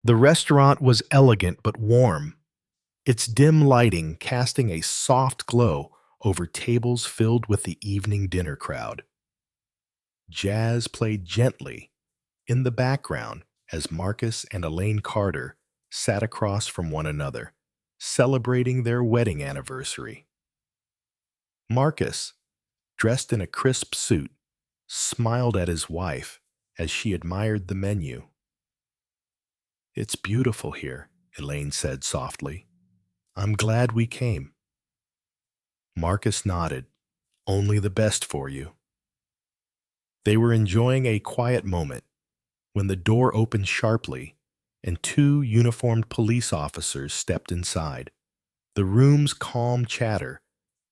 The restaurant was elegant but warm, its dim lighting casting a soft glow over tables filled with the evening dinner crowd. Jazz played gently in the background as Marcus and Elaine Carter sat across from one another, celebrating their wedding anniversary. Marcus, dressed in a crisp suit, smiled at his wife as she admired the menu. "It's beautiful here," Elaine said softly. "I'm glad we came." Marcus nodded. "Only the best for you." They were enjoying a quiet moment when the door opened sharply and two uniformed police officers stepped inside. The room's calm chatter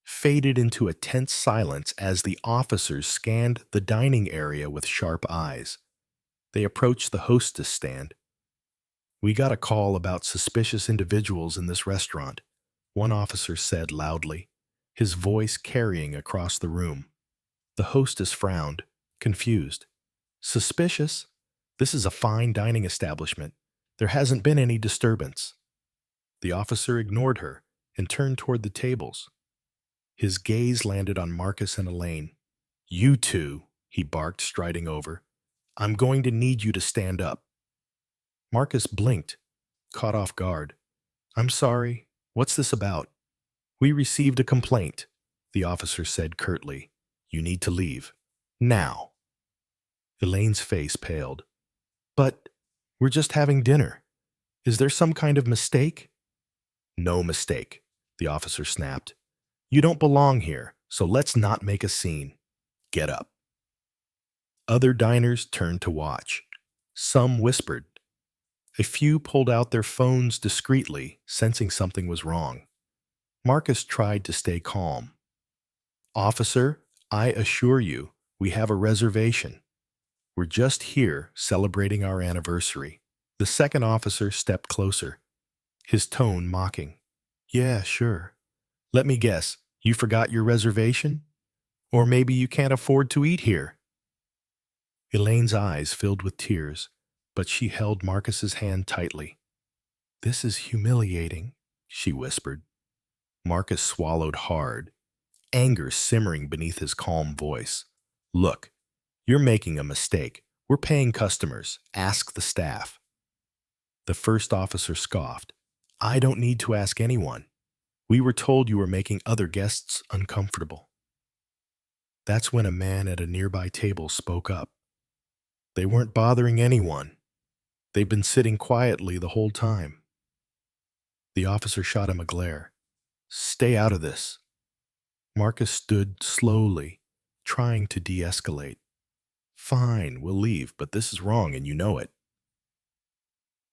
faded into a tense silence as the officers scanned the dining area with sharp eyes. They approached the hostess stand. "We got a call about suspicious individuals in this restaurant," one officer said loudly, his voice carrying across the room. The hostess frowned, confused. "Suspicious? This is a fine dining establishment. There hasn't been any disturbance." The officer ignored her and turned toward the tables. His gaze landed on Marcus and Elaine. "You two," he barked, striding over. "I'm going to need you to stand up." Marcus blinked, caught off guard. "I'm sorry. What's this about?" "We received a complaint," the officer said curtly. "You need to leave. Now." Elaine's face paled. "But we're just having dinner. Is there some kind of mistake?" "No mistake," the officer snapped. "You don't belong here, so let's not make a scene. Get up." Other diners turned to watch. Some whispered. A few pulled out their phones discreetly, sensing something was wrong. Marcus tried to stay calm. "Officer, I assure you, we have a reservation. We're just here celebrating our anniversary." The second officer stepped closer, his tone mocking. "Yeah, sure. Let me guess, you forgot your reservation? Or maybe you can't afford to eat here?" Elaine's eyes filled with tears, but she held Marcus's hand tightly. "This is humiliating," she whispered. Marcus swallowed hard, anger simmering beneath his calm voice. "Look, you're making a mistake. We're paying customers. Ask the staff." The first officer scoffed. "I don't need to ask anyone. We were told you were making other guests uncomfortable." That's when a man at a nearby table spoke up. "They weren't bothering anyone. They've been sitting quietly the whole time." The officer shot him a glare. "Stay out of this." Marcus stood slowly, trying to de-escalate. "Fine, we'll leave, but this is wrong and you know it."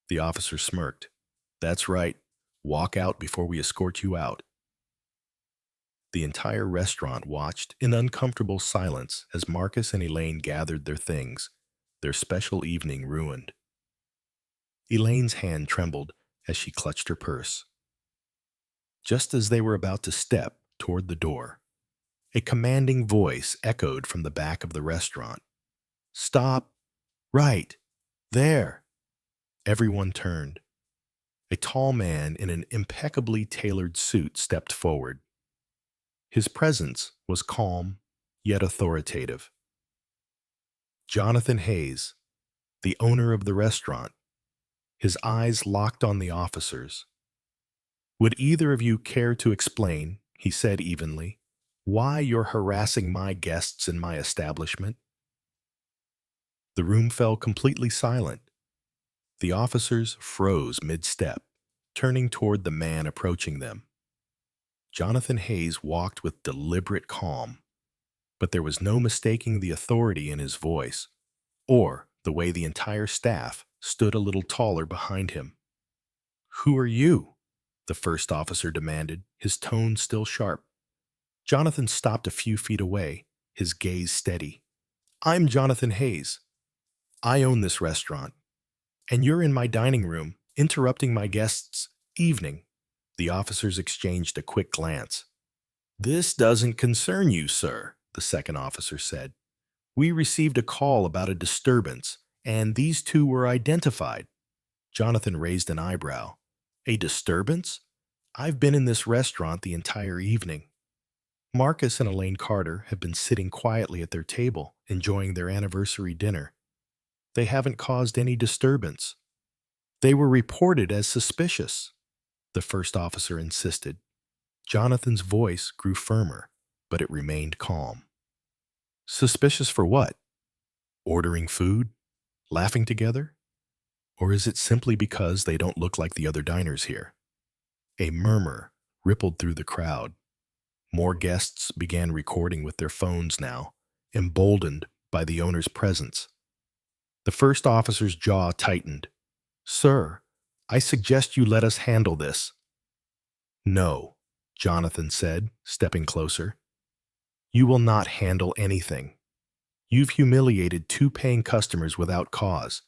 The officer smirked. "That's right. Walk out before we escort you out." The entire restaurant watched in uncomfortable silence as Marcus and Elaine gathered their things, their special evening ruined. Elaine's hand trembled as she clutched her purse. Just as they were about to step toward the door, a commanding voice echoed from the back of the restaurant. "Stop! Right! There!" Everyone turned. A tall man in an impeccably tailored suit stepped forward. His presence was calm, yet authoritative. Jonathan Hayes, the owner of the restaurant, his eyes locked on the officers. "Would either of you care to explain," he said evenly, "why you're harassing my guests in my establishment?" The room fell completely silent. The officers froze mid-step, turning toward the man approaching them. Jonathan Hayes walked with deliberate calm, but there was no mistaking the authority in his voice, or the way the entire staff stood a little taller behind him. "Who are you?" the first officer demanded, his tone still sharp. Jonathan stopped a few feet away, his gaze steady. "I'm Jonathan Hayes. I own this restaurant, and you're in my dining room, interrupting my guests' evening." The officers exchanged a quick glance. "This doesn't concern you, sir," the second officer said. "We received a call about a disturbance, and these two were identified." Jonathan raised an eyebrow. A disturbance? I've been in this restaurant the entire evening. Marcus and Elaine Carter have been sitting quietly at their table, enjoying their anniversary dinner. They haven't caused any disturbance. They were reported as suspicious, the first officer insisted. Jonathan's voice grew firmer, but it remained calm. Suspicious for what? Ordering food? Laughing together? Or is it simply because they don't look like the other diners here? A murmur rippled through the crowd. More guests began recording with their phones now, emboldened by the owner's presence. The first officer's jaw tightened. Sir, I suggest you let us handle this. No, Jonathan said, stepping closer. You will not handle anything. You've humiliated 2 paying customers without cause.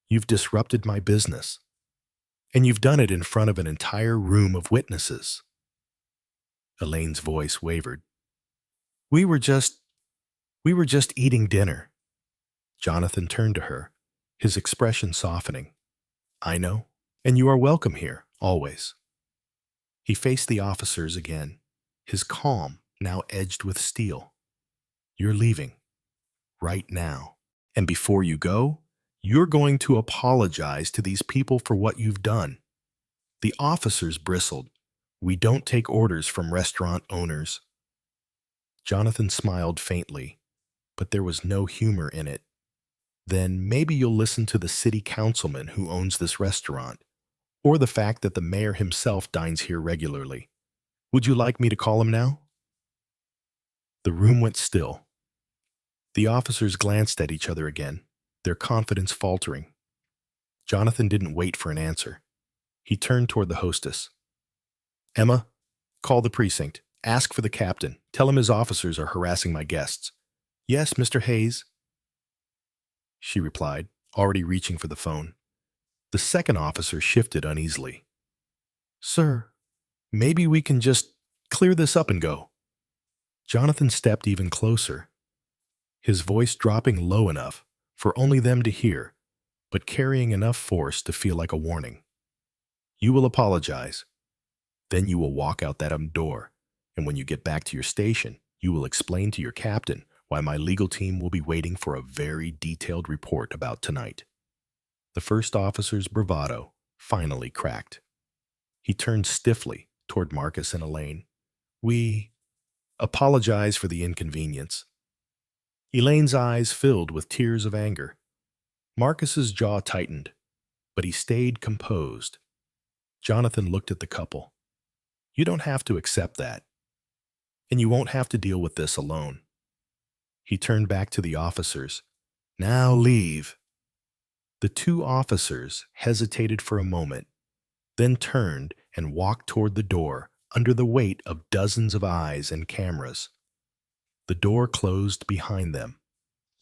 You've disrupted my business. And you've done it in front of an entire room of witnesses. Elaine's voice wavered. We were just eating dinner. Jonathan turned to her, his expression softening. I know, and you are welcome here, always. He faced the officers again, his calm now edged with steel. You're leaving. Right now. And before you go, you're going to apologize to these people for what you've done. The officers bristled. We don't take orders from restaurant owners. Jonathan smiled faintly, but there was no humor in it. Then maybe you'll listen to the city councilman who owns this restaurant, or the fact that the mayor himself dines here regularly. Would you like me to call him now? The room went still. The officers glanced at each other again, their confidence faltering. Jonathan didn't wait for an answer. He turned toward the hostess. Emma, call the precinct. Ask for the captain. Tell him his officers are harassing my guests. Yes, Mr. Hayes, she replied, already reaching for the phone. The second officer shifted uneasily. Sir, maybe we can just clear this up and go. Jonathan stepped even closer, his voice dropping low enough for only them to hear, but carrying enough force to feel like a warning. You will apologize. Then you will walk out that door, and when you get back to your station, you will explain to your captain why my legal team will be waiting for a very detailed report about tonight. The first officer's bravado finally cracked. He turned stiffly toward Marcus and Elaine. We apologize for the inconvenience. Elaine's eyes filled with tears of anger. Marcus's jaw tightened, but he stayed composed. Jonathan looked at the couple. You don't have to accept that, and you won't have to deal with this alone. He turned back to the officers. Now leave. The 2 officers hesitated for a moment, then turned and walked toward the door under the weight of dozens of eyes and cameras. The door closed behind them,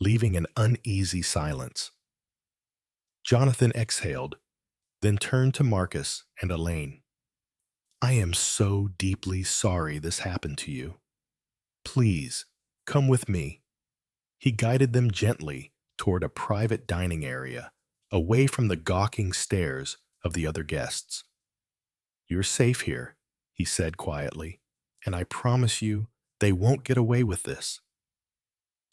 leaving an uneasy silence. Jonathan exhaled, then turned to Marcus and Elaine. I am so deeply sorry this happened to you. Please, come with me. He guided them gently toward a private dining area, away from the gawking stares of the other guests. You're safe here, he said quietly, and I promise you they won't get away with this.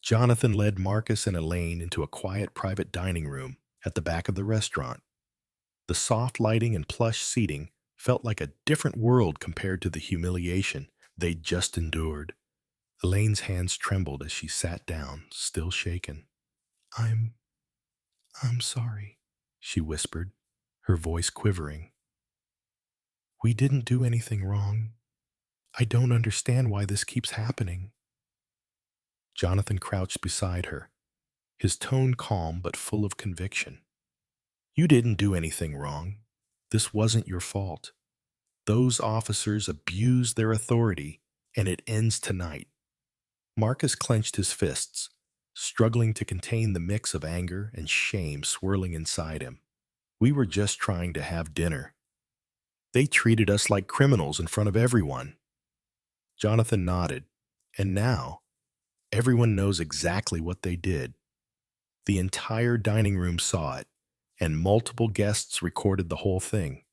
Jonathan led Marcus and Elaine into a quiet private dining room at the back of the restaurant. The soft lighting and plush seating felt like a different world compared to the humiliation they'd just endured. Elaine's hands trembled as she sat down, still shaken. I'm sorry, she whispered, her voice quivering. We didn't do anything wrong. I don't understand why this keeps happening. Jonathan crouched beside her, his tone calm but full of conviction. You didn't do anything wrong. This wasn't your fault. Those officers abused their authority, and it ends tonight. Marcus clenched his fists, struggling to contain the mix of anger and shame swirling inside him. We were just trying to have dinner. They treated us like criminals in front of everyone. Jonathan nodded, and now everyone knows exactly what they did. The entire dining room saw it, and multiple guests recorded the whole thing.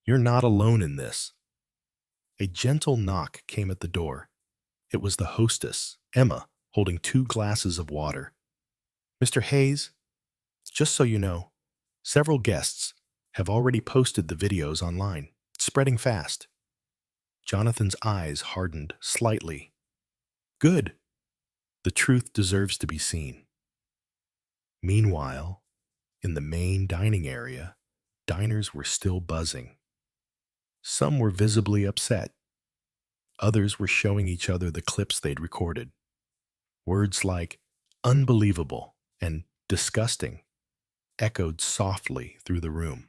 You're not alone in this. A gentle knock came at the door. It was the hostess, Emma, holding 2 glasses of water. Mr. Hayes, just so you know, several guests have already posted the videos online. It's spreading fast. Jonathan's eyes hardened slightly. Good. The truth deserves to be seen. Meanwhile, in the main dining area, diners were still buzzing. Some were visibly upset. Others were showing each other the clips they'd recorded. Words like unbelievable and disgusting echoed softly through the room.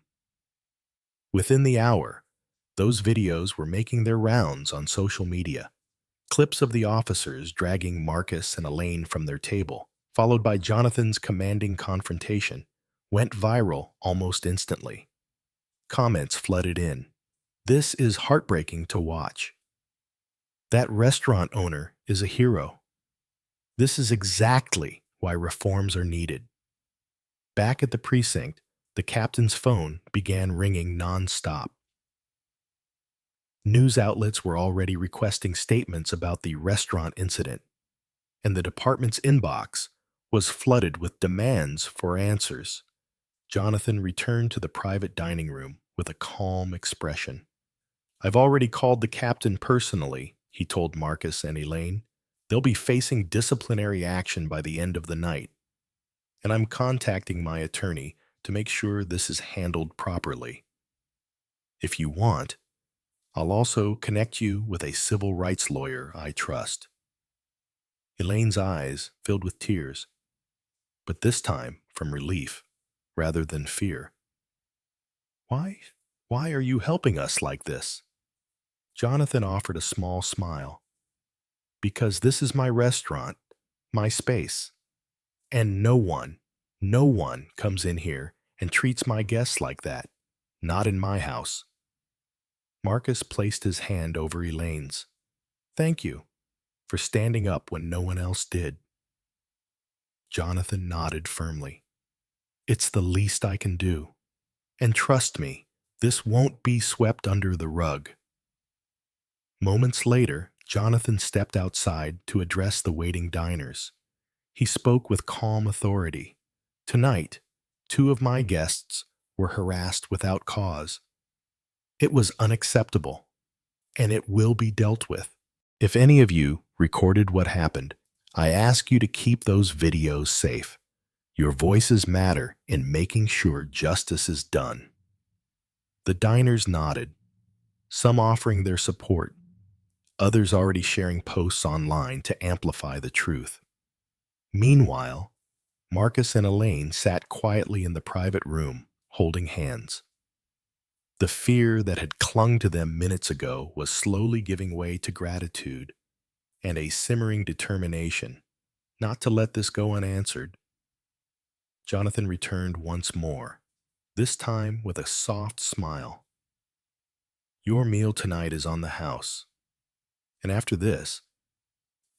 Within the hour, those videos were making their rounds on social media. Clips of the officers dragging Marcus and Elaine from their table, followed by Jonathan's commanding confrontation, went viral almost instantly. Comments flooded in. This is heartbreaking to watch. That restaurant owner is a hero. This is exactly why reforms are needed. Back at the precinct, the captain's phone began ringing non-stop. News outlets were already requesting statements about the restaurant incident, and the department's inbox was flooded with demands for answers. Jonathan returned to the private dining room with a calm expression. I've already called the captain personally, he told Marcus and Elaine. They'll be facing disciplinary action by the end of the night. And I'm contacting my attorney to make sure this is handled properly. If you want, I'll also connect you with a civil rights lawyer I trust. Elaine's eyes filled with tears, but this time from relief rather than fear. Why are you helping us like this? Jonathan offered a small smile. Because this is my restaurant, my space, and no one comes in here and treats my guests like that. Not in my house. Marcus placed his hand over Elaine's. Thank you for standing up when no one else did. Jonathan nodded firmly. It's the least I can do. And trust me, this won't be swept under the rug. Moments later, Jonathan stepped outside to address the waiting diners. He spoke with calm authority. Tonight, 2 of my guests were harassed without cause. It was unacceptable, and it will be dealt with. If any of you recorded what happened, I ask you to keep those videos safe. Your voices matter in making sure justice is done. The diners nodded, some offering their support, others already sharing posts online to amplify the truth. Meanwhile, Marcus and Elaine sat quietly in the private room, holding hands. The fear that had clung to them minutes ago was slowly giving way to gratitude and a simmering determination not to let this go unanswered. Jonathan returned once more, this time with a soft smile. Your meal tonight is on the house, and after this,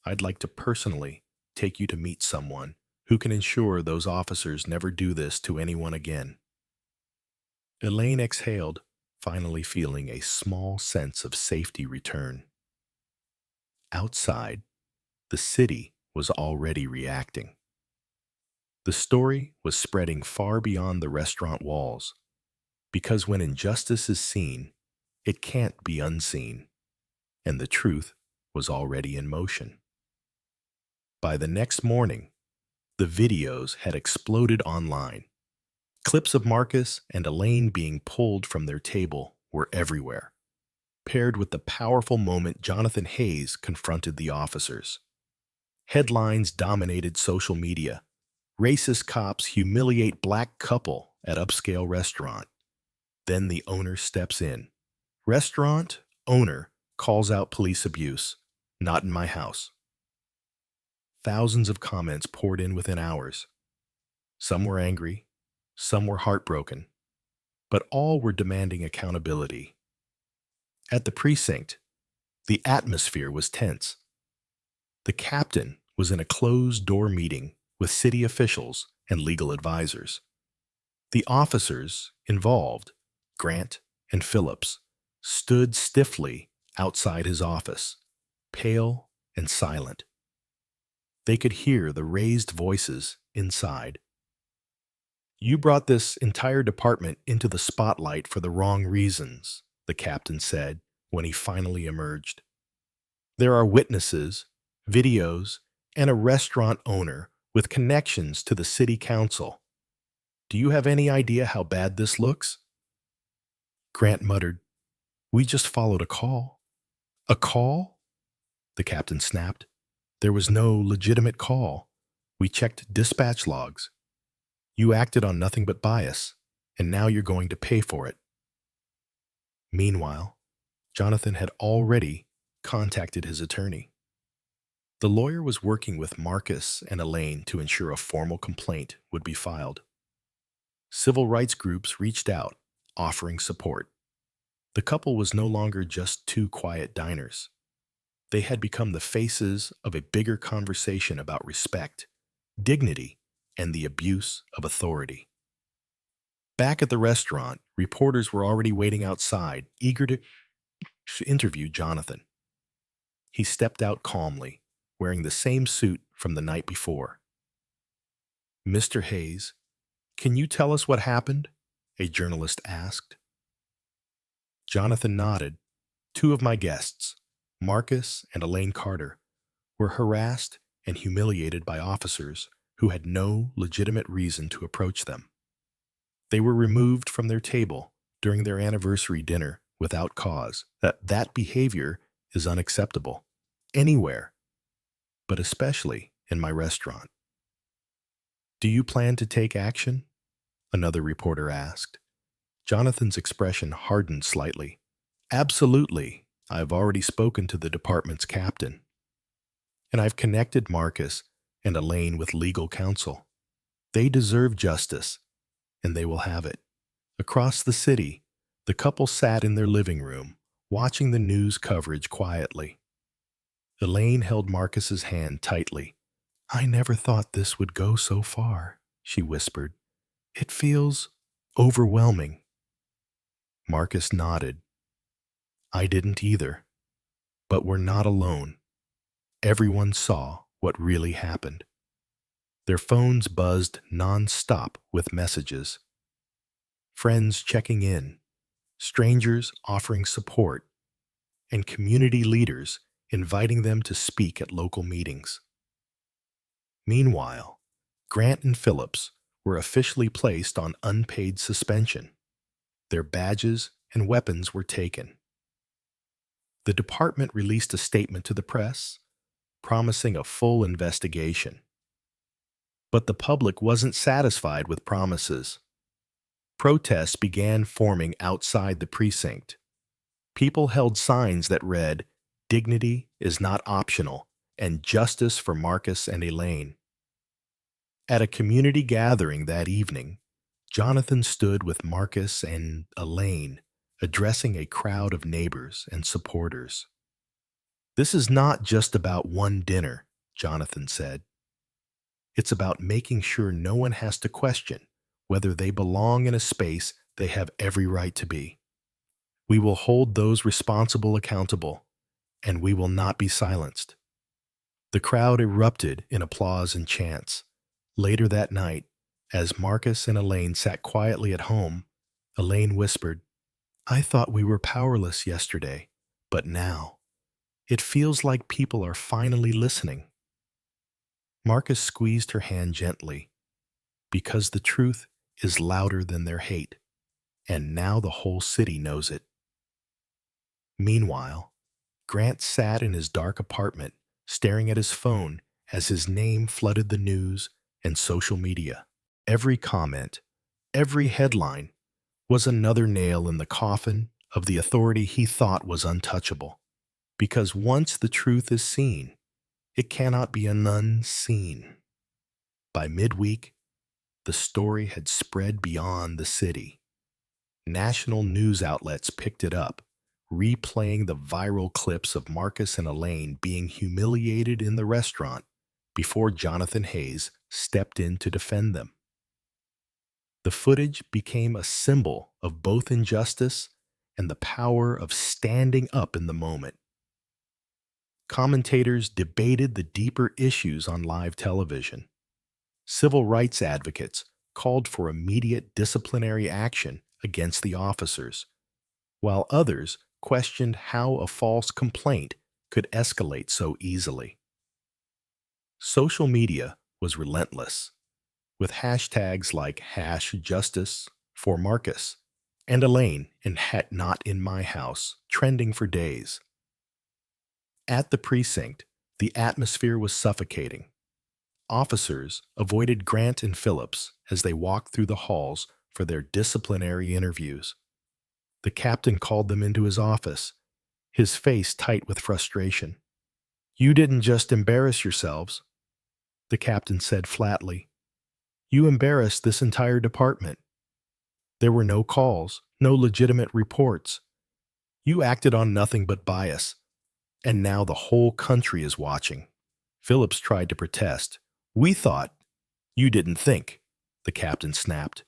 I'd like to personally take you to meet someone who can ensure those officers never do this to anyone again. Elaine exhaled, finally feeling a small sense of safety return. Outside, the city was already reacting. The story was spreading far beyond the restaurant walls, because when injustice is seen, it can't be unseen, and the truth was already in motion. By the next morning, the videos had exploded online. Clips of Marcus and Elaine being pulled from their table were everywhere, paired with the powerful moment Jonathan Hayes confronted the officers. Headlines dominated social media. Racist cops humiliate black couple at upscale restaurant. Then the owner steps in. Restaurant owner calls out police abuse. Not in my house. Thousands of comments poured in within hours. Some were angry, some were heartbroken, but all were demanding accountability. At the precinct, the atmosphere was tense. The captain was in a closed-door meeting with city officials and legal advisors. The officers involved, Grant and Phillips, stood stiffly outside his office, pale and silent. They could hear the raised voices inside. "You brought this entire department into the spotlight for the wrong reasons," the captain said when he finally emerged. "There are witnesses, videos, and a restaurant owner with connections to the city council. Do you have any idea how bad this looks?" Grant muttered, "We just followed a call." "A call?" the captain snapped. "There was no legitimate call. We checked dispatch logs. You acted on nothing but bias, and now you're going to pay for it." Meanwhile, Jonathan had already contacted his attorney. The lawyer was working with Marcus and Elaine to ensure a formal complaint would be filed. Civil rights groups reached out, offering support. The couple was no longer just two quiet diners. They had become the faces of a bigger conversation about respect, dignity, and the abuse of authority. Back at the restaurant, reporters were already waiting outside, eager to interview Jonathan. He stepped out calmly, wearing the same suit from the night before. "Mr. Hayes, can you tell us what happened?" a journalist asked. Jonathan nodded. "Two of my guests, Marcus and Elaine Carter, were harassed and humiliated by officers who had no legitimate reason to approach them. They were removed from their table during their anniversary dinner without cause. That behavior is unacceptable anywhere, but especially in my restaurant." "Do you plan to take action?" another reporter asked. Jonathan's expression hardened slightly. "Absolutely. I've already spoken to the department's captain, and I've connected Marcus and Elaine with legal counsel. They deserve justice, and they will have it." Across the city, the couple sat in their living room, watching the news coverage quietly. Elaine held Marcus's hand tightly. "I never thought this would go so far," she whispered. "It feels overwhelming." Marcus nodded. "I didn't either. But we're not alone. Everyone saw what really happened." Their phones buzzed non-stop with messages. Friends checking in, strangers offering support, and community leaders inviting them to speak at local meetings. Meanwhile, Grant and Phillips were officially placed on unpaid suspension. Their badges and weapons were taken. The department released a statement to the press, promising a full investigation. But the public wasn't satisfied with promises. Protests began forming outside the precinct. People held signs that read, "Dignity is not optional," and "Justice for Marcus and Elaine." At a community gathering that evening, Jonathan stood with Marcus and Elaine, addressing a crowd of neighbors and supporters. "This is not just about one dinner," Jonathan said. "It's about making sure no one has to question whether they belong in a space they have every right to be. We will hold those responsible accountable, and we will not be silenced." The crowd erupted in applause and chants. Later that night, as Marcus and Elaine sat quietly at home, Elaine whispered, "I thought we were powerless yesterday, but now it feels like people are finally listening." Marcus squeezed her hand gently. "Because the truth is louder than their hate, and now the whole city knows it." Meanwhile, Grant sat in his dark apartment, staring at his phone as his name flooded the news and social media. Every comment, every headline was another nail in the coffin of the authority he thought was untouchable. Because once the truth is seen, it cannot be unseen. By midweek, the story had spread beyond the city. National news outlets picked it up, replaying the viral clips of Marcus and Elaine being humiliated in the restaurant before Jonathan Hayes stepped in to defend them. The footage became a symbol of both injustice and the power of standing up in the moment. Commentators debated the deeper issues on live television. Civil rights advocates called for immediate disciplinary action against the officers, while others questioned how a false complaint could escalate so easily. Social media was relentless, with hashtags like #JusticeForMarcus and Elaine and #Not in My House trending for days. At the precinct, the atmosphere was suffocating. Officers avoided Grant and Phillips as they walked through the halls for their disciplinary interviews. The captain called them into his office, his face tight with frustration. "You didn't just embarrass yourselves," the captain said flatly. "You embarrassed this entire department. There were no calls, no legitimate reports. You acted on nothing but bias, and now the whole country is watching." Phillips tried to protest. "We thought." "You didn't think," the captain snapped.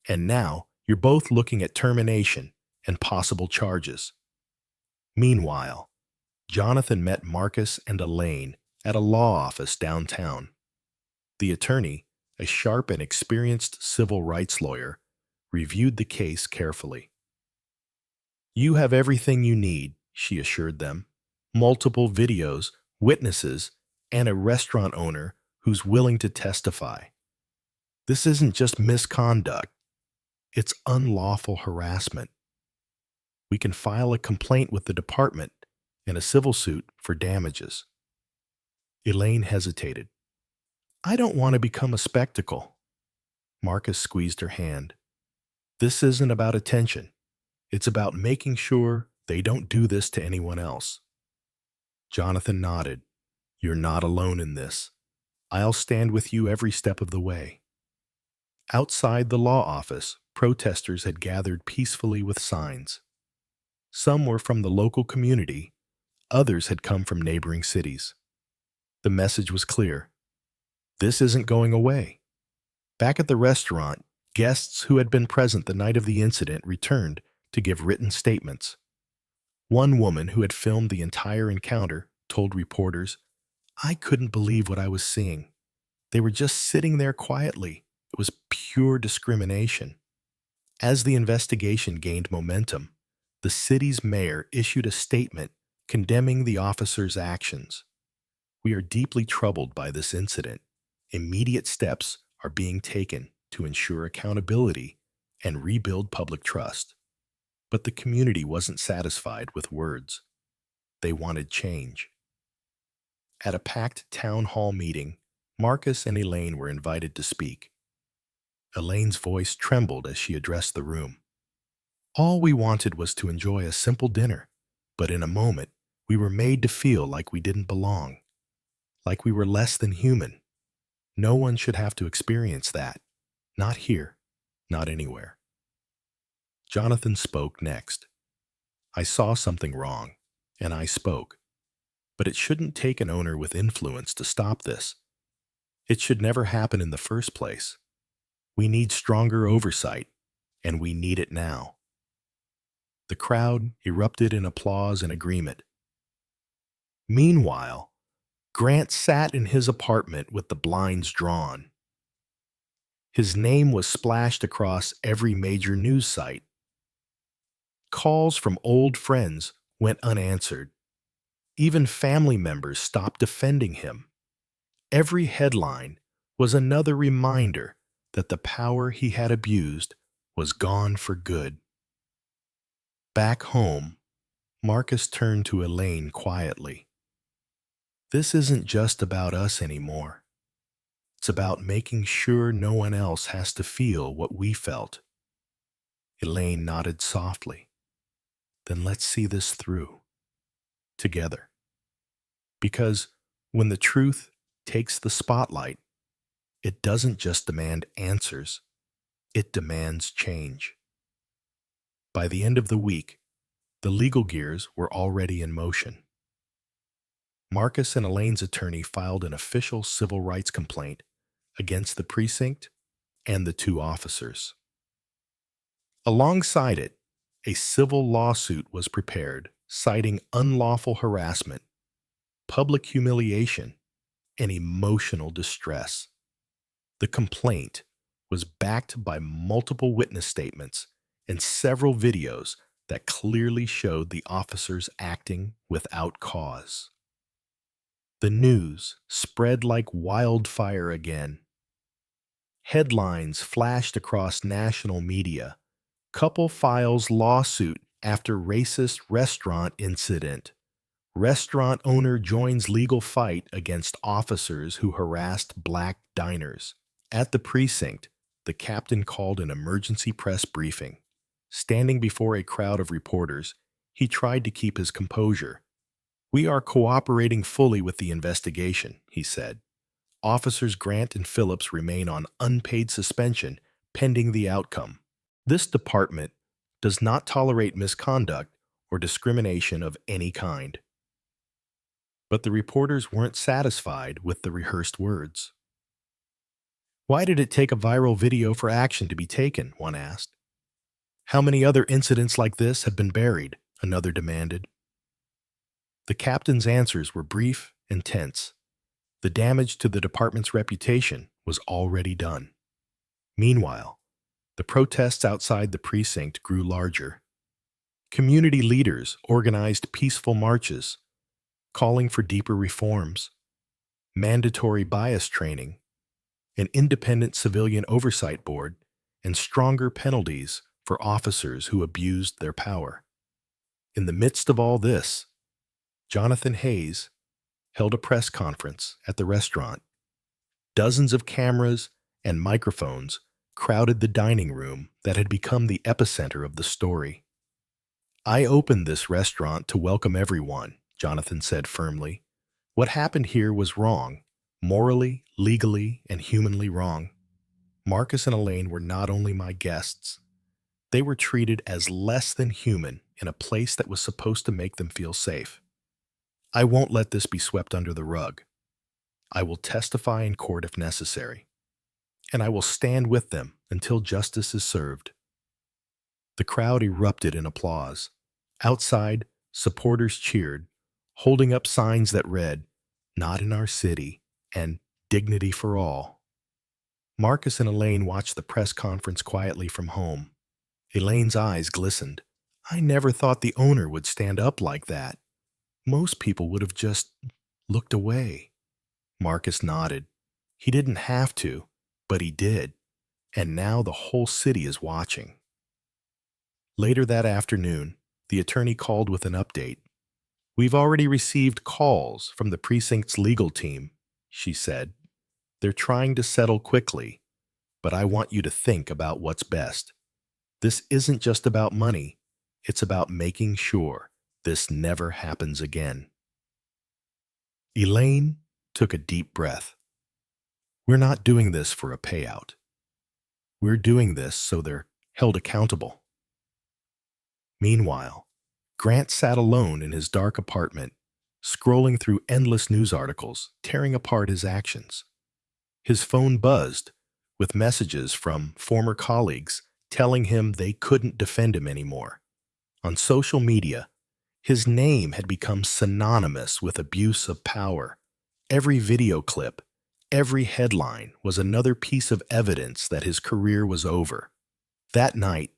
"And now you're both looking at termination and possible charges." Meanwhile, Jonathan met Marcus and Elaine at a law office downtown. The attorney, a sharp and experienced civil rights lawyer, reviewed the case carefully. "You have everything you need," she assured them. "Multiple videos, witnesses, and a restaurant owner who's willing to testify. This isn't just misconduct. It's unlawful harassment. We can file a complaint with the department and a civil suit for damages." Elaine hesitated. "I don't want to become a spectacle." Marcus squeezed her hand. "This isn't about attention. It's about making sure they don't do this to anyone else." Jonathan nodded. "You're not alone in this. I'll stand with you every step of the way." Outside the law office, protesters had gathered peacefully with signs. Some were from the local community, others had come from neighboring cities. The message was clear. This isn't going away. Back at the restaurant, guests who had been present the night of the incident returned to give written statements. One woman who had filmed the entire encounter told reporters, "I couldn't believe what I was seeing. They were just sitting there quietly. It was pure discrimination." As the investigation gained momentum, the city's mayor issued a statement condemning the officers' actions. "We are deeply troubled by this incident. Immediate steps are being taken to ensure accountability and rebuild public trust." But the community wasn't satisfied with words. They wanted change. At a packed town hall meeting, Marcus and Elaine were invited to speak. Elaine's voice trembled as she addressed the room. "All we wanted was to enjoy a simple dinner, but in a moment, we were made to feel like we didn't belong, like we were less than human. No one should have to experience that. Not here, not anywhere." Jonathan spoke next. "I saw something wrong, and I spoke. But it shouldn't take an owner with influence to stop this. It should never happen in the first place. We need stronger oversight, and we need it now." The crowd erupted in applause and agreement. Meanwhile, Grant sat in his apartment with the blinds drawn. His name was splashed across every major news site. Calls from old friends went unanswered. Even family members stopped defending him. Every headline was another reminder that the power he had abused was gone for good. Back home, Marcus turned to Elaine quietly. "This isn't just about us anymore. It's about making sure no one else has to feel what we felt." Elaine nodded softly. "Then let's see this through. Together." Because when the truth takes the spotlight, it doesn't just demand answers, it demands change. By the end of the week, the legal gears were already in motion. Marcus and Elaine's attorney filed an official civil rights complaint against the precinct and the two officers. Alongside it, a civil lawsuit was prepared citing unlawful harassment, public humiliation, and emotional distress. The complaint was backed by multiple witness statements and several videos that clearly showed the officers acting without cause. The news spread like wildfire again. Headlines flashed across national media. Couple files lawsuit after racist restaurant incident. Restaurant owner joins legal fight against officers who harassed black diners. At the precinct, the captain called an emergency press briefing. Standing before a crowd of reporters, he tried to keep his composure. "We are cooperating fully with the investigation," he said. "Officers Grant and Phillips remain on unpaid suspension pending the outcome. This department does not tolerate misconduct or discrimination of any kind." But the reporters weren't satisfied with the rehearsed words. "Why did it take a viral video for action to be taken?" one asked. "How many other incidents like this have been buried?" another demanded. The captain's answers were brief and tense. The damage to the department's reputation was already done. Meanwhile, the protests outside the precinct grew larger. Community leaders organized peaceful marches, calling for deeper reforms, mandatory bias training, an independent civilian oversight board, and stronger penalties for officers who abused their power. In the midst of all this, Jonathan Hayes held a press conference at the restaurant. Dozens of cameras and microphones crowded the dining room that had become the epicenter of the story. "I opened this restaurant to welcome everyone," Jonathan said firmly. "What happened here was wrong, morally, legally, and humanly wrong. Marcus and Elaine were not only my guests, they were treated as less than human in a place that was supposed to make them feel safe. I won't let this be swept under the rug. I will testify in court if necessary, and I will stand with them until justice is served." The crowd erupted in applause. Outside, supporters cheered, holding up signs that read, "Not in our city," and "Dignity for all." Marcus and Elaine watched the press conference quietly from home. Elaine's eyes glistened. "I never thought the owner would stand up like that. Most people would have just looked away." Marcus nodded. "He didn't have to, but he did. And now the whole city is watching." Later that afternoon, the attorney called with an update. "We've already received calls from the precinct's legal team," she said. "They're trying to settle quickly, but I want you to think about what's best. This isn't just about money. It's about making sure this never happens again." Elaine took a deep breath. "We're not doing this for a payout. We're doing this so they're held accountable." Meanwhile, Grant sat alone in his dark apartment, scrolling through endless news articles, tearing apart his actions. His phone buzzed with messages from former colleagues telling him they couldn't defend him anymore. On social media, his name had become synonymous with abuse of power. Every video clip, every headline was another piece of evidence that his career was over. That night,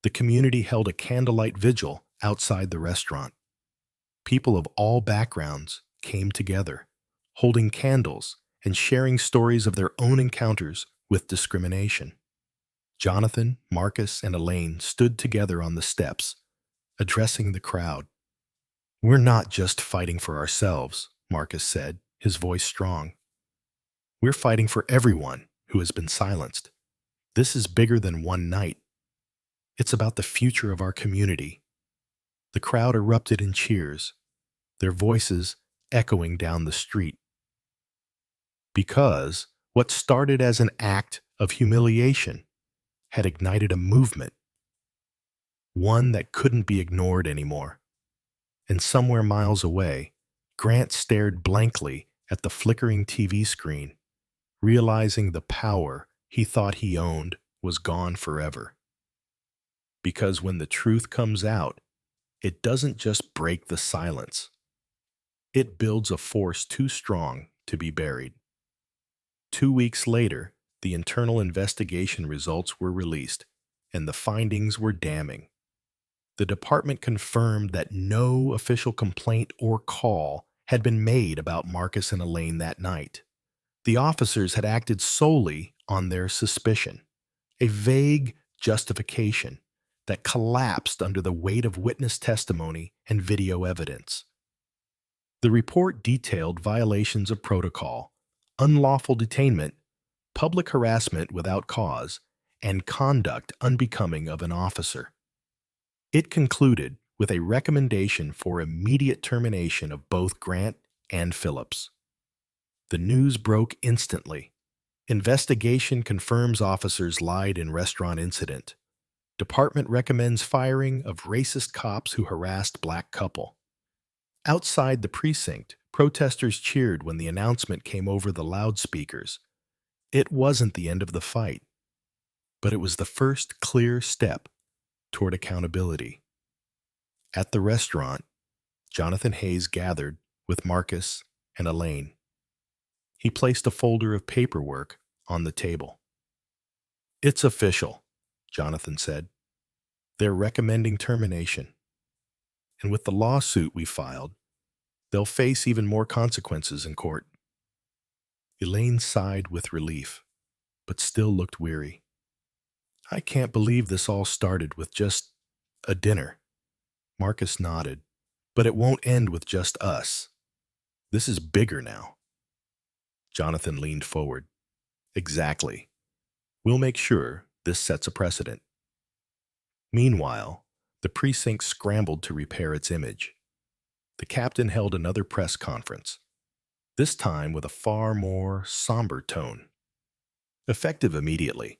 the community held a candlelight vigil outside the restaurant. People of all backgrounds came together, holding candles and sharing stories of their own encounters with discrimination. Jonathan, Marcus, and Elaine stood together on the steps, addressing the crowd. "We're not just fighting for ourselves," Marcus said, his voice strong. "We're fighting for everyone who has been silenced. This is bigger than one night. It's about the future of our community." The crowd erupted in cheers, their voices echoing down the street. Because what started as an act of humiliation had ignited a movement, one that couldn't be ignored anymore. And somewhere miles away, Grant stared blankly at the flickering TV screen, realizing the power he thought he owned was gone forever. Because when the truth comes out, it doesn't just break the silence. It builds a force too strong to be buried. 2 weeks later, the internal investigation results were released, and the findings were damning. The department confirmed that no official complaint or call had been made about Marcus and Elaine that night. The officers had acted solely on their suspicion, a vague justification that collapsed under the weight of witness testimony and video evidence. The report detailed violations of protocol, unlawful detainment, public harassment without cause, and conduct unbecoming of an officer. It concluded with a recommendation for immediate termination of both Grant and Phillips. The news broke instantly. Investigation confirms officers lied in restaurant incident. Department recommends firing of racist cops who harassed black couple. Outside the precinct, protesters cheered when the announcement came over the loudspeakers. It wasn't the end of the fight, but it was the first clear step toward accountability. At the restaurant, Jonathan Hayes gathered with Marcus and Elaine. He placed a folder of paperwork on the table. "It's official," Jonathan said. "They're recommending termination. And with the lawsuit we filed, they'll face even more consequences in court." Elaine sighed with relief, but still looked weary. "I can't believe this all started with just a dinner." Marcus nodded. "But it won't end with just us. This is bigger now." Jonathan leaned forward. "Exactly. We'll make sure this sets a precedent." Meanwhile, the precinct scrambled to repair its image. The captain held another press conference, this time with a far more somber tone. "Effective immediately,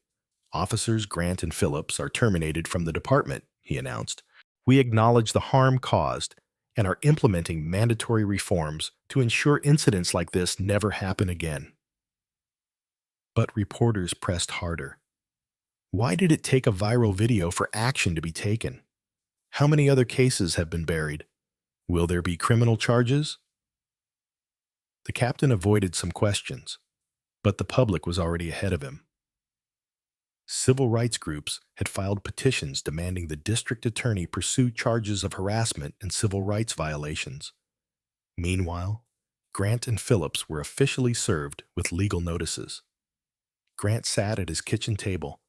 Officers Grant and Phillips are terminated from the department," he announced. "We acknowledge the harm caused and are implementing mandatory reforms to ensure incidents like this never happen again." But reporters pressed harder. Why did it take a viral video for action to be taken? How many other cases have been buried? Will there be criminal charges? The captain avoided some questions, but the public was already ahead of him. Civil rights groups had filed petitions demanding the district attorney pursue charges of harassment and civil rights violations. Meanwhile, Grant and Phillips were officially served with legal notices. Grant sat at his kitchen table,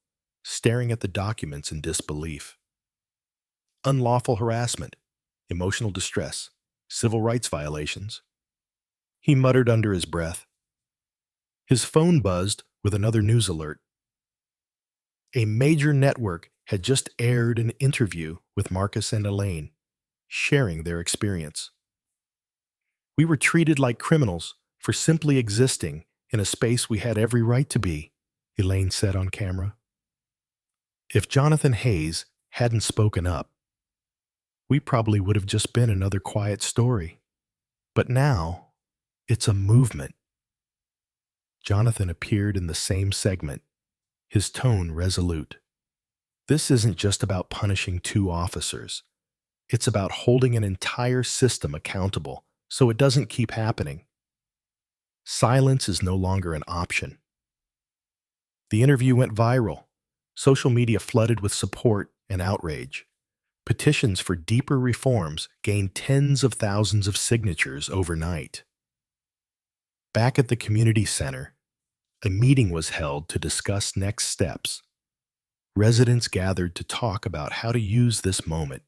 staring at the documents in disbelief. Unlawful harassment, emotional distress, civil rights violations. He muttered under his breath. His phone buzzed with another news alert. A major network had just aired an interview with Marcus and Elaine, sharing their experience. "We were treated like criminals for simply existing in a space we had every right to be," Elaine said on camera. If Jonathan Hayes hadn't spoken up, we probably would have just been another quiet story. But now, it's a movement. Jonathan appeared in the same segment, his tone resolute. "This isn't just about punishing 2 officers. It's about holding an entire system accountable so it doesn't keep happening. Silence is no longer an option." The interview went viral. Social media flooded with support and outrage. Petitions for deeper reforms gained tens of thousands of signatures overnight. Back at the community center, a meeting was held to discuss next steps. Residents gathered to talk about how to use this moment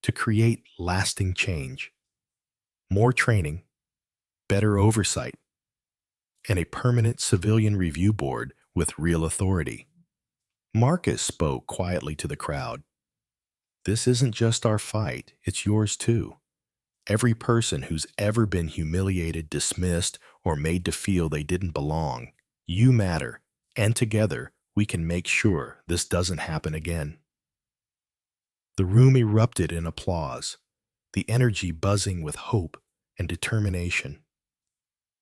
to create lasting change. More training, better oversight, and a permanent civilian review board with real authority. Marcus spoke quietly to the crowd. "This isn't just our fight, it's yours too. Every person who's ever been humiliated, dismissed, or made to feel they didn't belong, you matter, and together we can make sure this doesn't happen again." The room erupted in applause, the energy buzzing with hope and determination.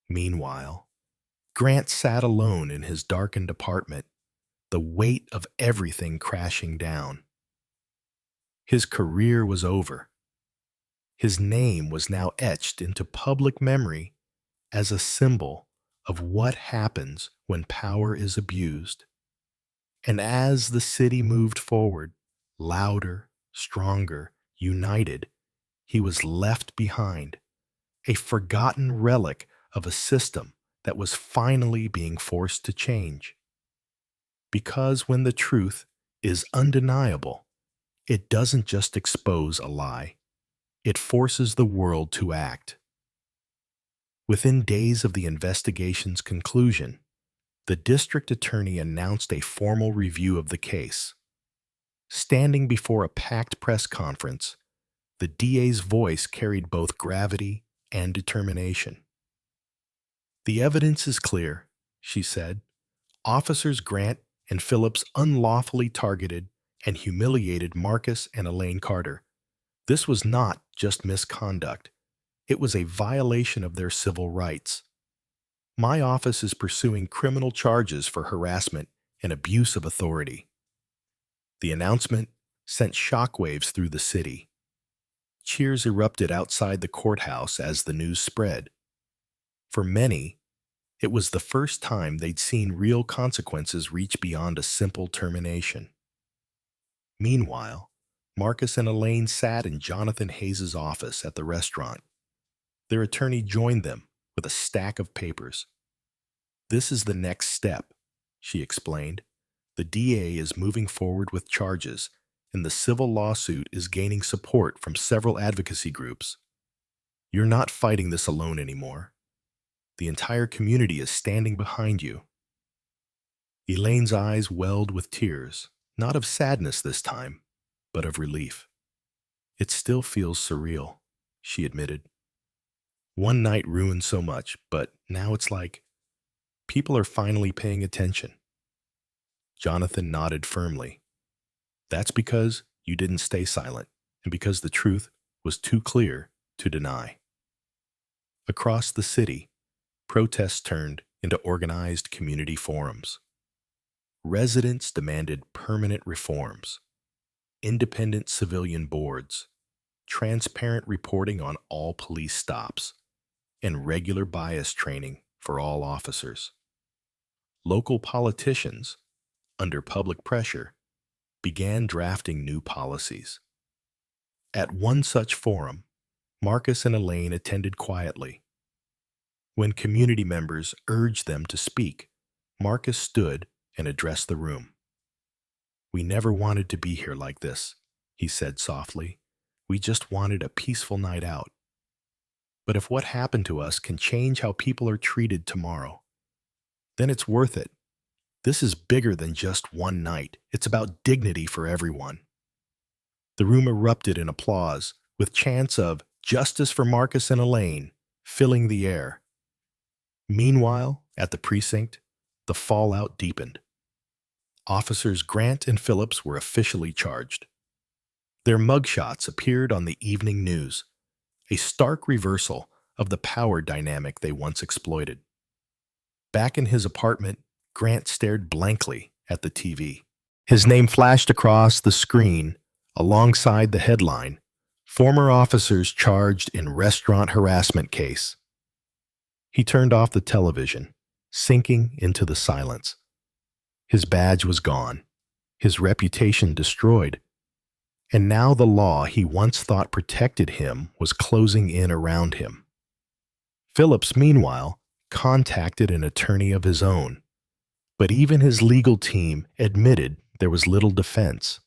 Meanwhile, Grant sat alone in his darkened apartment, the weight of everything crashing down. His career was over. His name was now etched into public memory as a symbol of what happens when power is abused. And as the city moved forward, louder, stronger, united, he was left behind, a forgotten relic of a system that was finally being forced to change. Because when the truth is undeniable, it doesn't just expose a lie, it forces the world to act. Within days of the investigation's conclusion, the district attorney announced a formal review of the case. Standing before a packed press conference, the DA's voice carried both gravity and determination. "The evidence is clear," she said. "Officers Grant and Phillips unlawfully targeted and humiliated Marcus and Elaine Carter. This was not just misconduct. It was a violation of their civil rights. My office is pursuing criminal charges for harassment and abuse of authority." The announcement sent shockwaves through the city. Cheers erupted outside the courthouse as the news spread. For many, it was the first time they'd seen real consequences reach beyond a simple termination. Meanwhile, Marcus and Elaine sat in Jonathan Hayes' office at the restaurant. Their attorney joined them with a stack of papers. "This is the next step," she explained. "The DA is moving forward with charges, and the civil lawsuit is gaining support from several advocacy groups. You're not fighting this alone anymore. The entire community is standing behind you." Elaine's eyes welled with tears, not of sadness this time, but of relief. "It still feels surreal," she admitted. "One night ruined so much, but now it's like people are finally paying attention." Jonathan nodded firmly. "That's because you didn't stay silent, and because the truth was too clear to deny." Across the city, protests turned into organized community forums. Residents demanded permanent reforms, independent civilian boards, transparent reporting on all police stops, and regular bias training for all officers. Local politicians, under public pressure, began drafting new policies. At one such forum, Marcus and Elaine attended quietly. When community members urged them to speak, Marcus stood and addressed the room. "We never wanted to be here like this," he said softly. "We just wanted a peaceful night out. But if what happened to us can change how people are treated tomorrow, then it's worth it. This is bigger than just one night. It's about dignity for everyone." The room erupted in applause, with chants of "Justice for Marcus and Elaine" filling the air. Meanwhile, at the precinct, the fallout deepened. Officers Grant and Phillips were officially charged. Their mugshots appeared on the evening news, a stark reversal of the power dynamic they once exploited. Back in his apartment, Grant stared blankly at the TV. His name flashed across the screen alongside the headline, "Former officers charged in restaurant harassment case." He turned off the television, sinking into the silence. His badge was gone, his reputation destroyed, and now the law he once thought protected him was closing in around him. Phillips, meanwhile, contacted an attorney of his own, but even his legal team admitted there was little defense.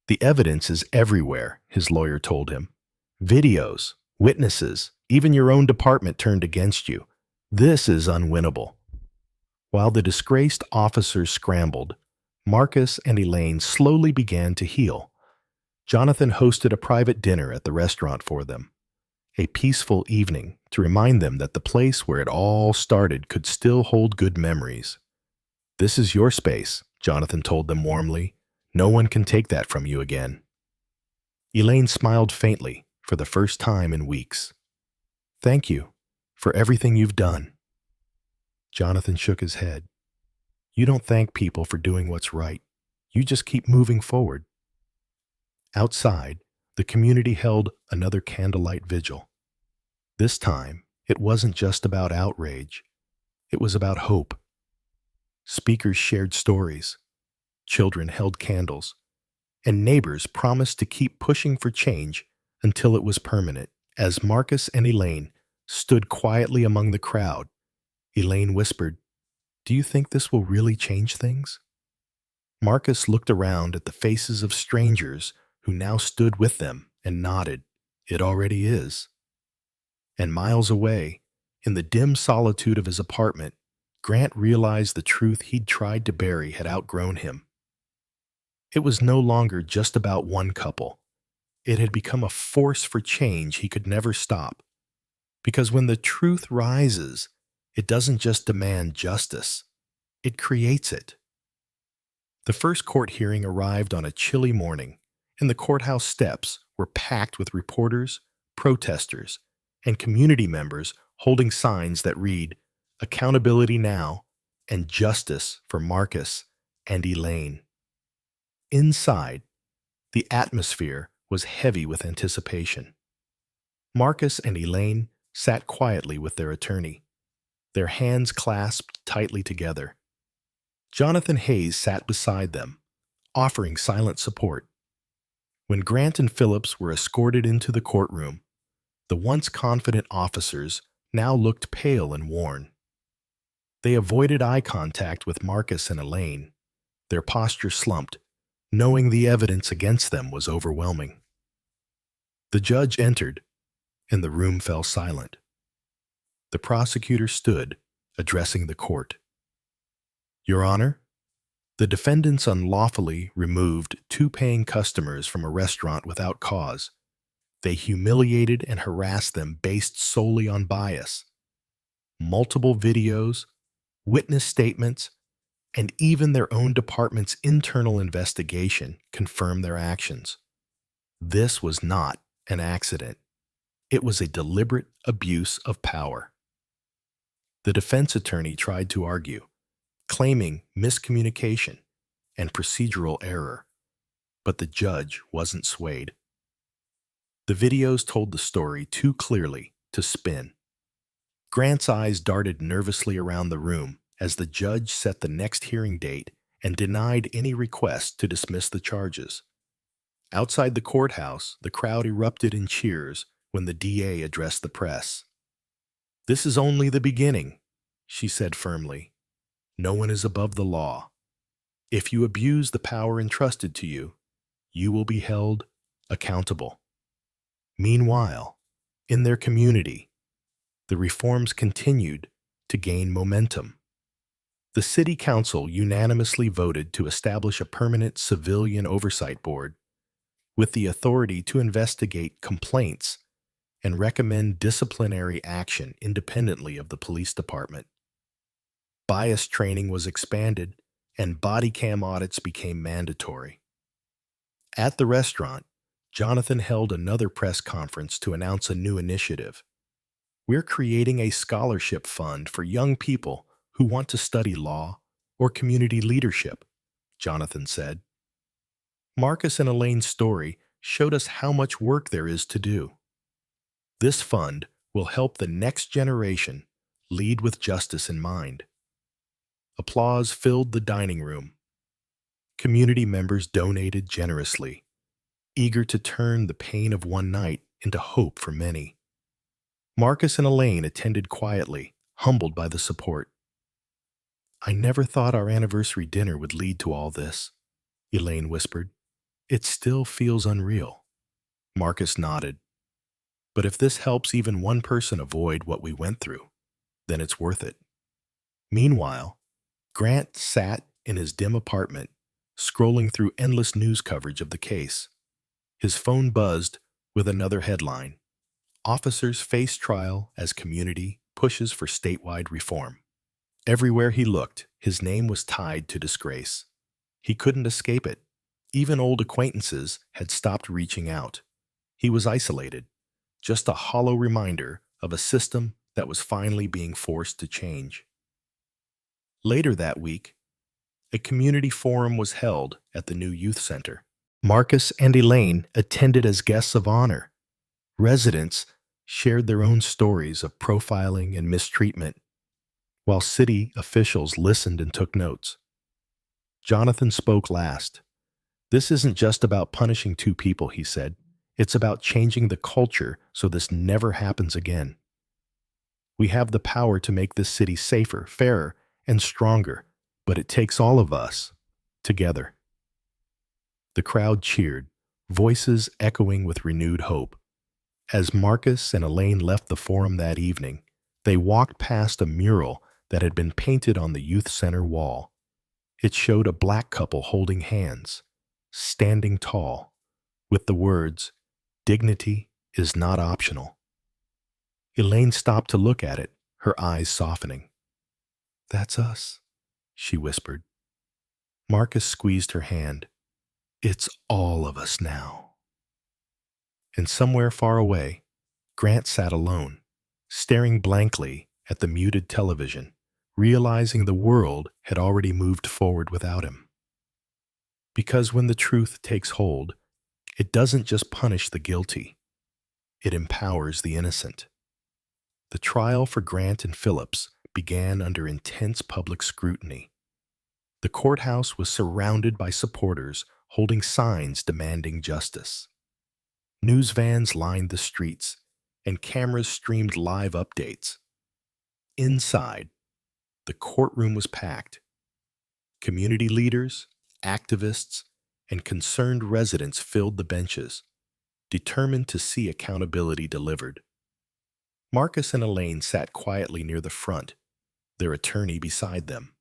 "The evidence is everywhere," his lawyer told him. "Videos, witnesses, even your own department turned against you. This is unwinnable." While the disgraced officers scrambled, Marcus and Elaine slowly began to heal. Jonathan hosted a private dinner at the restaurant for them, a peaceful evening to remind them that the place where it all started could still hold good memories. "This is your space," Jonathan told them warmly. "No one can take that from you again." Elaine smiled faintly for the first time in weeks. "Thank you for everything you've done." Jonathan shook his head. You don't thank people for doing what's right. You just keep moving forward. Outside, the community held another candlelight vigil. This time, it wasn't just about outrage. It was about hope. Speakers shared stories, children held candles, and neighbors promised to keep pushing for change until it was permanent. As Marcus and Elaine stood quietly among the crowd, Elaine whispered, "Do you think this will really change things?" Marcus looked around at the faces of strangers who now stood with them and nodded. "It already is." And miles away, in the dim solitude of his apartment, Grant realized the truth he'd tried to bury had outgrown him. It was no longer just about one couple. It had become a force for change he could never stop. Because when the truth rises, it doesn't just demand justice, it creates it. The first court hearing arrived on a chilly morning, and the courthouse steps were packed with reporters, protesters, and community members holding signs that read, "Accountability Now" and "Justice for Marcus and Elaine." Inside, the atmosphere was heavy with anticipation. Marcus and Elaine sat quietly with their attorney, their hands clasped tightly together. Jonathan Hayes sat beside them, offering silent support. When Grant and Phillips were escorted into the courtroom, the once confident officers now looked pale and worn. They avoided eye contact with Marcus and Elaine, their posture slumped, knowing the evidence against them was overwhelming. The judge entered, and the room fell silent. The prosecutor stood, addressing the court. "Your Honor, the defendants unlawfully removed two paying customers from a restaurant without cause. They humiliated and harassed them based solely on bias. Multiple videos, witness statements, and even their own department's internal investigation confirm their actions. This was not an accident. It was a deliberate abuse of power." The defense attorney tried to argue, claiming miscommunication and procedural error, but the judge wasn't swayed. The videos told the story too clearly to spin. Grant's eyes darted nervously around the room as the judge set the next hearing date and denied any request to dismiss the charges. Outside the courthouse, the crowd erupted in cheers when the DA addressed the press. "This is only the beginning," she said firmly. "No one is above the law. If you abuse the power entrusted to you, you will be held accountable." Meanwhile, in their community, the reforms continued to gain momentum. The city council unanimously voted to establish a permanent civilian oversight board with the authority to investigate complaints and recommend disciplinary action independently of the police department. Bias training was expanded, and body cam audits became mandatory. At the restaurant, Jonathan held another press conference to announce a new initiative. "We're creating a scholarship fund for young people who want to study law or community leadership," Jonathan said. Marcus and Elaine's story showed us how much work there is to do. This fund will help the next generation lead with justice in mind. Applause filled the dining room. Community members donated generously, eager to turn the pain of one night into hope for many. Marcus and Elaine attended quietly, humbled by the support. "I never thought our anniversary dinner would lead to all this," Elaine whispered. "It still feels unreal." Marcus nodded. "But if this helps even one person avoid what we went through, then it's worth it." Meanwhile, Grant sat in his dim apartment, scrolling through endless news coverage of the case. His phone buzzed with another headline: "Officers face trial as community pushes for statewide reform." Everywhere he looked, his name was tied to disgrace. He couldn't escape it. Even old acquaintances had stopped reaching out. He was isolated, just a hollow reminder of a system that was finally being forced to change. Later that week, a community forum was held at the new youth center. Marcus and Elaine attended as guests of honor. Residents shared their own stories of profiling and mistreatment, while city officials listened and took notes. Jonathan spoke last. "This isn't just about punishing two people," he said. "It's about changing the culture so this never happens again. We have the power to make this city safer, fairer, and stronger, but it takes all of us together." The crowd cheered, voices echoing with renewed hope. As Marcus and Elaine left the forum that evening, they walked past a mural that had been painted on the youth center wall. It showed a black couple holding hands, standing tall, with the words, "Dignity is not optional." Elaine stopped to look at it, her eyes softening. "That's us," she whispered. Marcus squeezed her hand. "It's all of us now." And somewhere far away, Grant sat alone, staring blankly at the muted television, realizing the world had already moved forward without him. Because when the truth takes hold, it doesn't just punish the guilty, it empowers the innocent. The trial for Grant and Phillips began under intense public scrutiny. The courthouse was surrounded by supporters holding signs demanding justice. News vans lined the streets, and cameras streamed live updates. Inside, the courtroom was packed. Community leaders, activists, and concerned residents filled the benches, determined to see accountability delivered. Marcus and Elaine sat quietly near the front, their attorney beside them.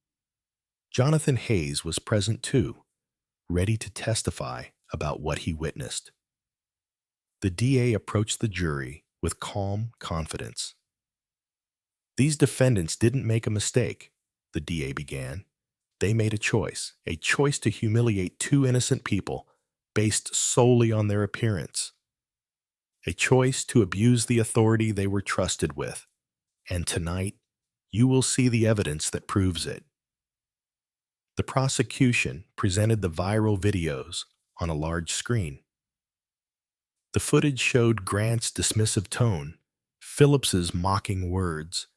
Jonathan Hayes was present too, ready to testify about what he witnessed. The DA approached the jury with calm confidence. "These defendants didn't make a mistake," the DA began. "They made a choice to humiliate two innocent people based solely on their appearance, a choice to abuse the authority they were trusted with, and tonight you will see the evidence that proves it." The prosecution presented the viral videos on a large screen. The footage showed Grant's dismissive tone, Phillips's mocking words,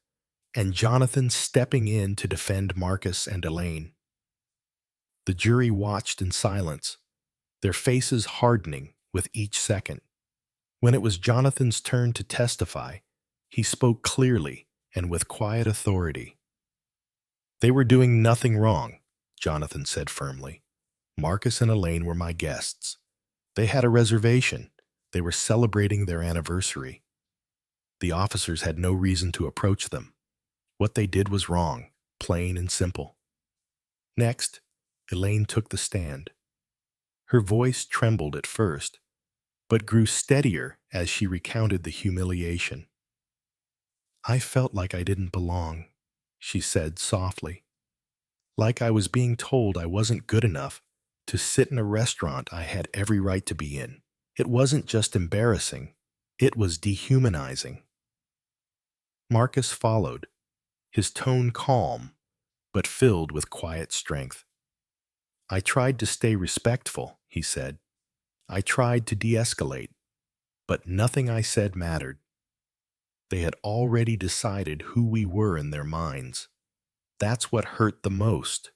and Jonathan stepping in to defend Marcus and Elaine. The jury watched in silence, their faces hardening with each second. When it was Jonathan's turn to testify, he spoke clearly and with quiet authority. "They were doing nothing wrong," Jonathan said firmly. "Marcus and Elaine were my guests. They had a reservation. They were celebrating their anniversary. The officers had no reason to approach them. What they did was wrong, plain and simple." Next, Elaine took the stand. Her voice trembled at first, but grew steadier as she recounted the humiliation. "I felt like I didn't belong," she said softly. "Like I was being told I wasn't good enough to sit in a restaurant I had every right to be in. It wasn't just embarrassing, it was dehumanizing." Marcus followed, his tone calm, but filled with quiet strength. "I tried to stay respectful," he said. "I tried to de-escalate, but nothing I said mattered. They had already decided who we were in their minds. That's what hurt the most."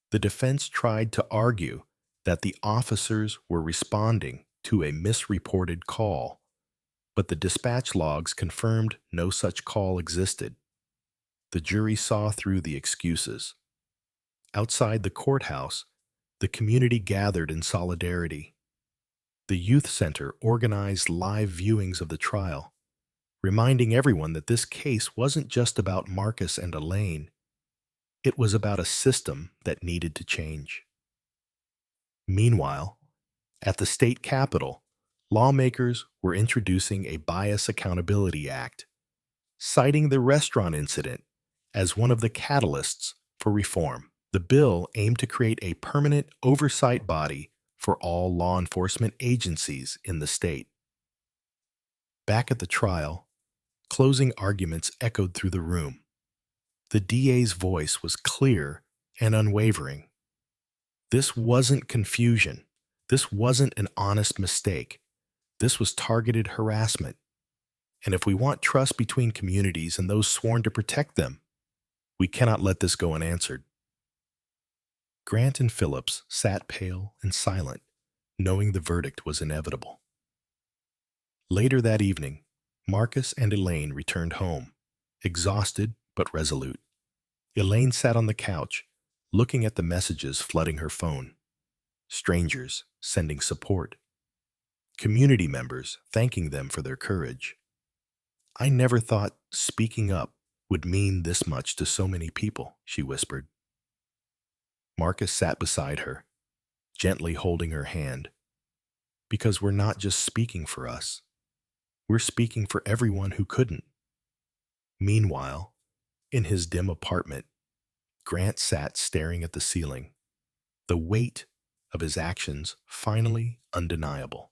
The defense tried to argue that the officers were responding to a misreported call, but the dispatch logs confirmed no such call existed. The jury saw through the excuses. Outside the courthouse, the community gathered in solidarity. The youth center organized live viewings of the trial, reminding everyone that this case wasn't just about Marcus and Elaine. It was about a system that needed to change. Meanwhile, at the state capitol, lawmakers were introducing a Bias Accountability Act, citing the restaurant incident as one of the catalysts for reform. The bill aimed to create a permanent oversight body for all law enforcement agencies in the state. Back at the trial, closing arguments echoed through the room. The DA's voice was clear and unwavering. This wasn't confusion. This wasn't an honest mistake. This was targeted harassment. And if we want trust between communities and those sworn to protect them, we cannot let this go unanswered. Grant and Phillips sat pale and silent, knowing the verdict was inevitable. Later that evening, Marcus and Elaine returned home, exhausted but resolute. Elaine sat on the couch, looking at the messages flooding her phone. Strangers sending support. Community members thanking them for their courage. "I never thought speaking up would mean this much to so many people," she whispered. Marcus sat beside her, gently holding her hand. "Because we're not just speaking for us. We're speaking for everyone who couldn't." Meanwhile, in his dim apartment, Grant sat staring at the ceiling, the weight of his actions finally undeniable.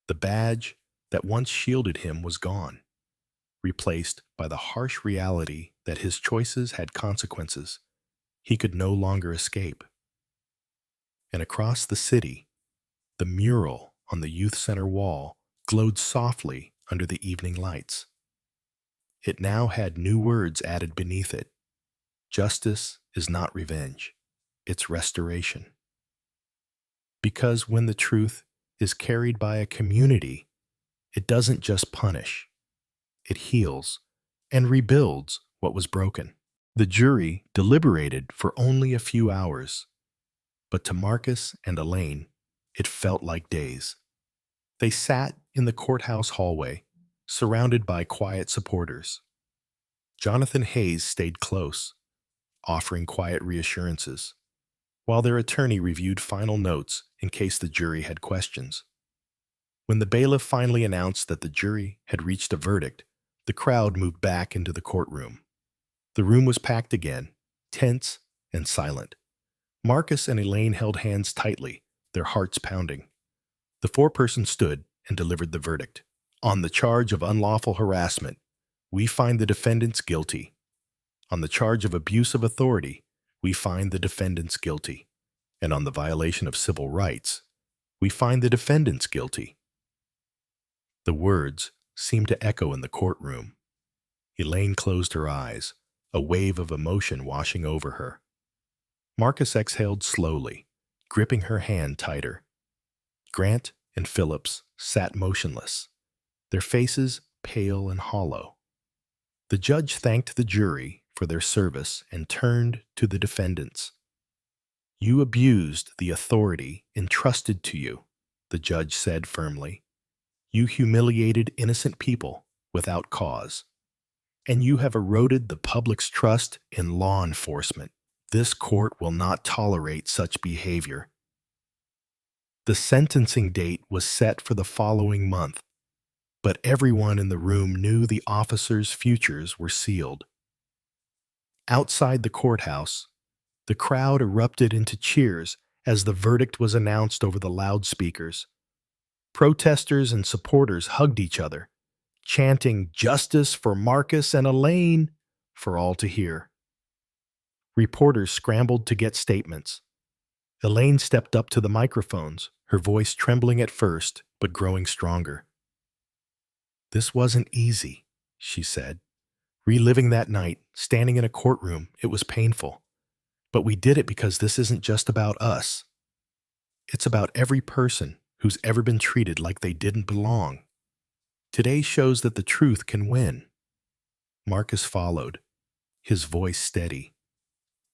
The badge that once shielded him was gone, replaced by the harsh reality that his choices had consequences he could no longer escape. And across the city, the mural on the youth center wall glowed softly under the evening lights. It now had new words added beneath it. Justice is not revenge, it's restoration. Because when the truth is carried by a community, it doesn't just punish, it heals and rebuilds what was broken. The jury deliberated for only a few hours, but to Marcus and Elaine, it felt like days. They sat in the courthouse hallway, surrounded by quiet supporters. Jonathan Hayes stayed close, offering quiet reassurances, while their attorney reviewed final notes in case the jury had questions. When the bailiff finally announced that the jury had reached a verdict, the crowd moved back into the courtroom. The room was packed again, tense and silent. Marcus and Elaine held hands tightly, their hearts pounding. The foreperson stood and delivered the verdict. On the charge of unlawful harassment, we find the defendants guilty. On the charge of abuse of authority, we find the defendants guilty. And on the violation of civil rights, we find the defendants guilty. The words seemed to echo in the courtroom. Elaine closed her eyes, a wave of emotion washing over her. Marcus exhaled slowly, gripping her hand tighter. Grant and Phillips sat motionless, their faces pale and hollow. The judge thanked the jury for their service and turned to the defendants. "You abused the authority entrusted to you," the judge said firmly. "You humiliated innocent people without cause. And you have eroded the public's trust in law enforcement. This court will not tolerate such behavior." The sentencing date was set for the following month, but everyone in the room knew the officers' futures were sealed. Outside the courthouse, the crowd erupted into cheers as the verdict was announced over the loudspeakers. Protesters and supporters hugged each other, chanting "Justice for Marcus and Elaine" for all to hear. Reporters scrambled to get statements. Elaine stepped up to the microphones, her voice trembling at first, but growing stronger. "This wasn't easy," she said. "Reliving that night, standing in a courtroom, it was painful. But we did it because this isn't just about us. It's about every person who's ever been treated like they didn't belong. Today shows that the truth can win." Marcus followed, his voice steady.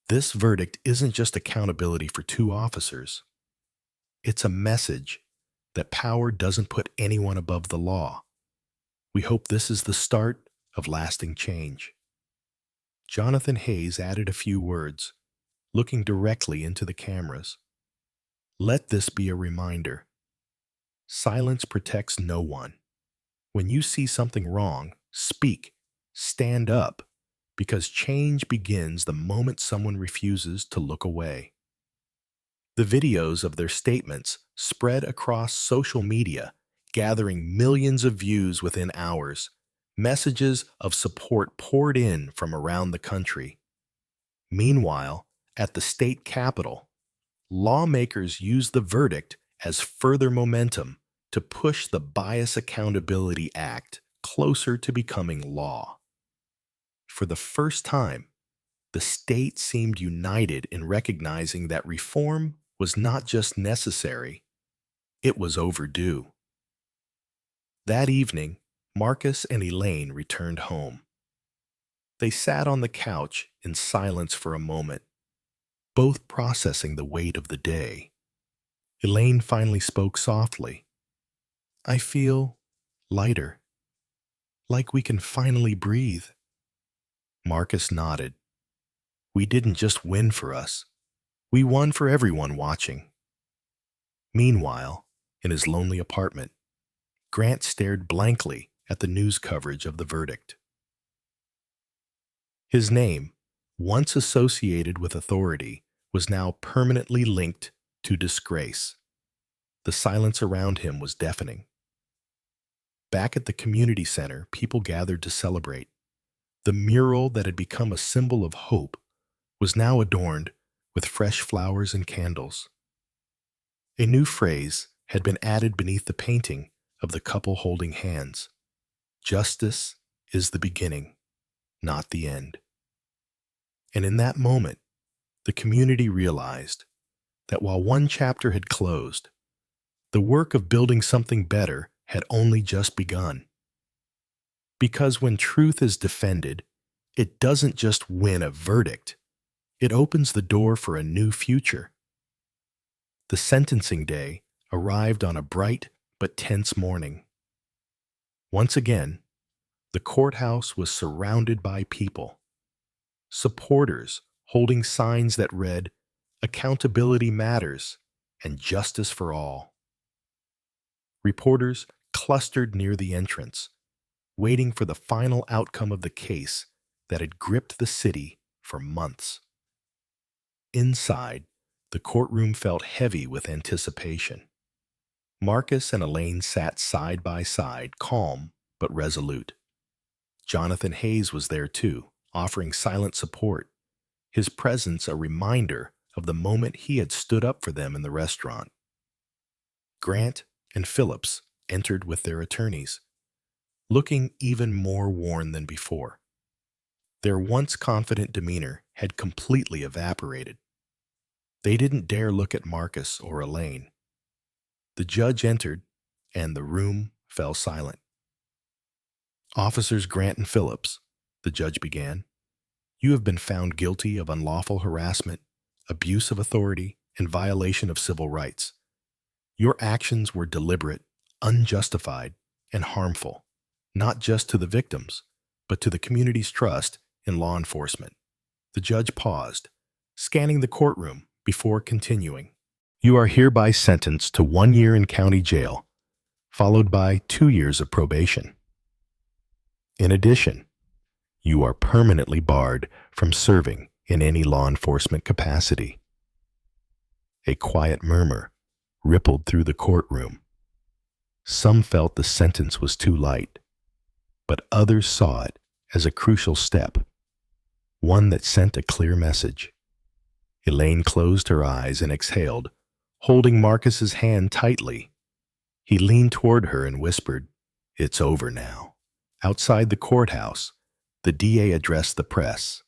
"This verdict isn't just accountability for two officers. It's a message that power doesn't put anyone above the law. We hope this is the start of lasting change." Jonathan Hayes added a few words, looking directly into the cameras. "Let this be a reminder. Silence protects no one. When you see something wrong, speak, stand up, because change begins the moment someone refuses to look away." The videos of their statements spread across social media, gathering millions of views within hours. Messages of support poured in from around the country. Meanwhile, At the state capitol, lawmakers used the verdict as further momentum to push the Bias Accountability Act closer to becoming law. For the first time, the state seemed united in recognizing that reform was not just necessary, it was overdue. That evening, Marcus and Elaine returned home. They sat on the couch in silence for a moment, both processing the weight of the day. Elaine finally spoke softly. "I feel lighter, like we can finally breathe." Marcus nodded. "We didn't just win for us. We won for everyone watching." Meanwhile, in his lonely apartment, Grant stared blankly at the news coverage of the verdict. His name, once associated with authority, was now permanently linked to disgrace. The silence around him was deafening. Back at the community center, people gathered to celebrate. The mural that had become a symbol of hope was now adorned with fresh flowers and candles. A new phrase had been added beneath the painting of the couple holding hands. "Justice is the beginning, not the end." And in that moment, the community realized that while one chapter had closed, the work of building something better had only just begun. Because when truth is defended, it doesn't just win a verdict, it opens the door for a new future. The sentencing day arrived on a bright but tense morning. Once again, the courthouse was surrounded by people. Supporters holding signs that read, "Accountability matters," and "Justice for all." Reporters clustered near the entrance, waiting for the final outcome of the case that had gripped the city for months. Inside, the courtroom felt heavy with anticipation. Marcus and Elaine sat side by side, calm but resolute. Jonathan Hayes was there too, offering silent support, his presence a reminder of the moment he had stood up for them in the restaurant. Grant and Phillips entered with their attorneys, looking even more worn than before. Their once confident demeanor had completely evaporated. They didn't dare look at Marcus or Elaine. The judge entered, and the room fell silent. "Officers Grant and Phillips," the judge began, "you have been found guilty of unlawful harassment, abuse of authority, and violation of civil rights. Your actions were deliberate, unjustified, and harmful, not just to the victims, but to the community's trust in law enforcement." The judge paused, scanning the courtroom before continuing. "You are hereby sentenced to 1 year in county jail, followed by 2 years of probation. In addition, you are permanently barred from serving in any law enforcement capacity." A quiet murmur rippled through the courtroom. Some felt the sentence was too light, but others saw it as a crucial step, one that sent a clear message. Elaine closed her eyes and exhaled, holding Marcus's hand tightly. He leaned toward her and whispered, "It's over now." Outside the courthouse, the DA addressed the press.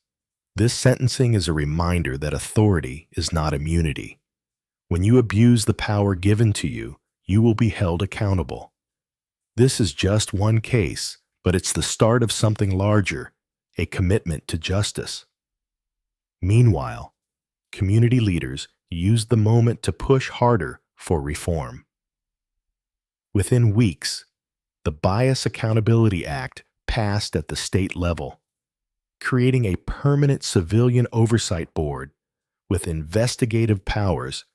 "This sentencing is a reminder that authority is not immunity. When you abuse the power given to you, you will be held accountable. This is just one case, but it's the start of something larger, a commitment to justice." Meanwhile, community leaders used the moment to push harder for reform. Within weeks, the Bias Accountability Act passed at the state level, creating a permanent civilian oversight board with investigative powers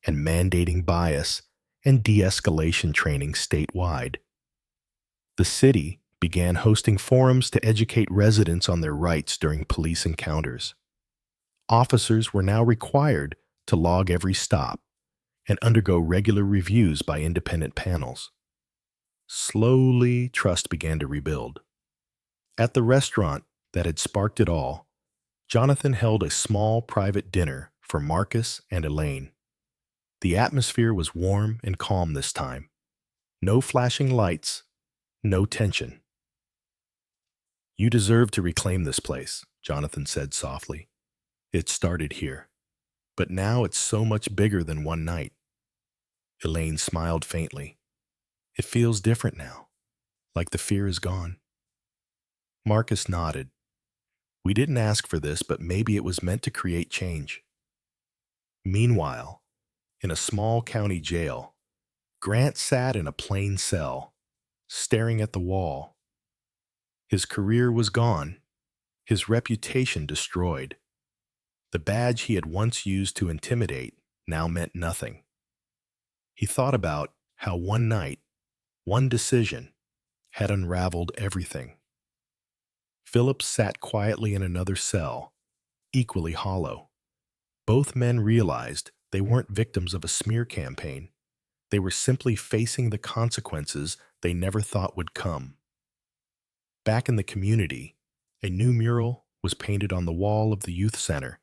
and mandating bias and de-escalation training statewide. The city began hosting forums to educate residents on their rights during police encounters. Officers were now required to log every stop and undergo regular reviews by independent panels. Slowly, trust began to rebuild. At the restaurant that had sparked it all, Jonathan held a small private dinner for Marcus and Elaine. The atmosphere was warm and calm this time. No flashing lights, no tension. "You deserve to reclaim this place," Jonathan said softly. "It started here. But now it's so much bigger than one night." Elaine smiled faintly. "It feels different now, like the fear is gone." Marcus nodded. "We didn't ask for this, but maybe it was meant to create change." Meanwhile, in a small county jail, Grant sat in a plain cell, staring at the wall. His career was gone, his reputation destroyed. The badge he had once used to intimidate now meant nothing. He thought about how one night, one decision, had unraveled everything. Phillips sat quietly in another cell, equally hollow. Both men realized they weren't victims of a smear campaign. They were simply facing the consequences they never thought would come. Back in the community, a new mural was painted on the wall of the youth center.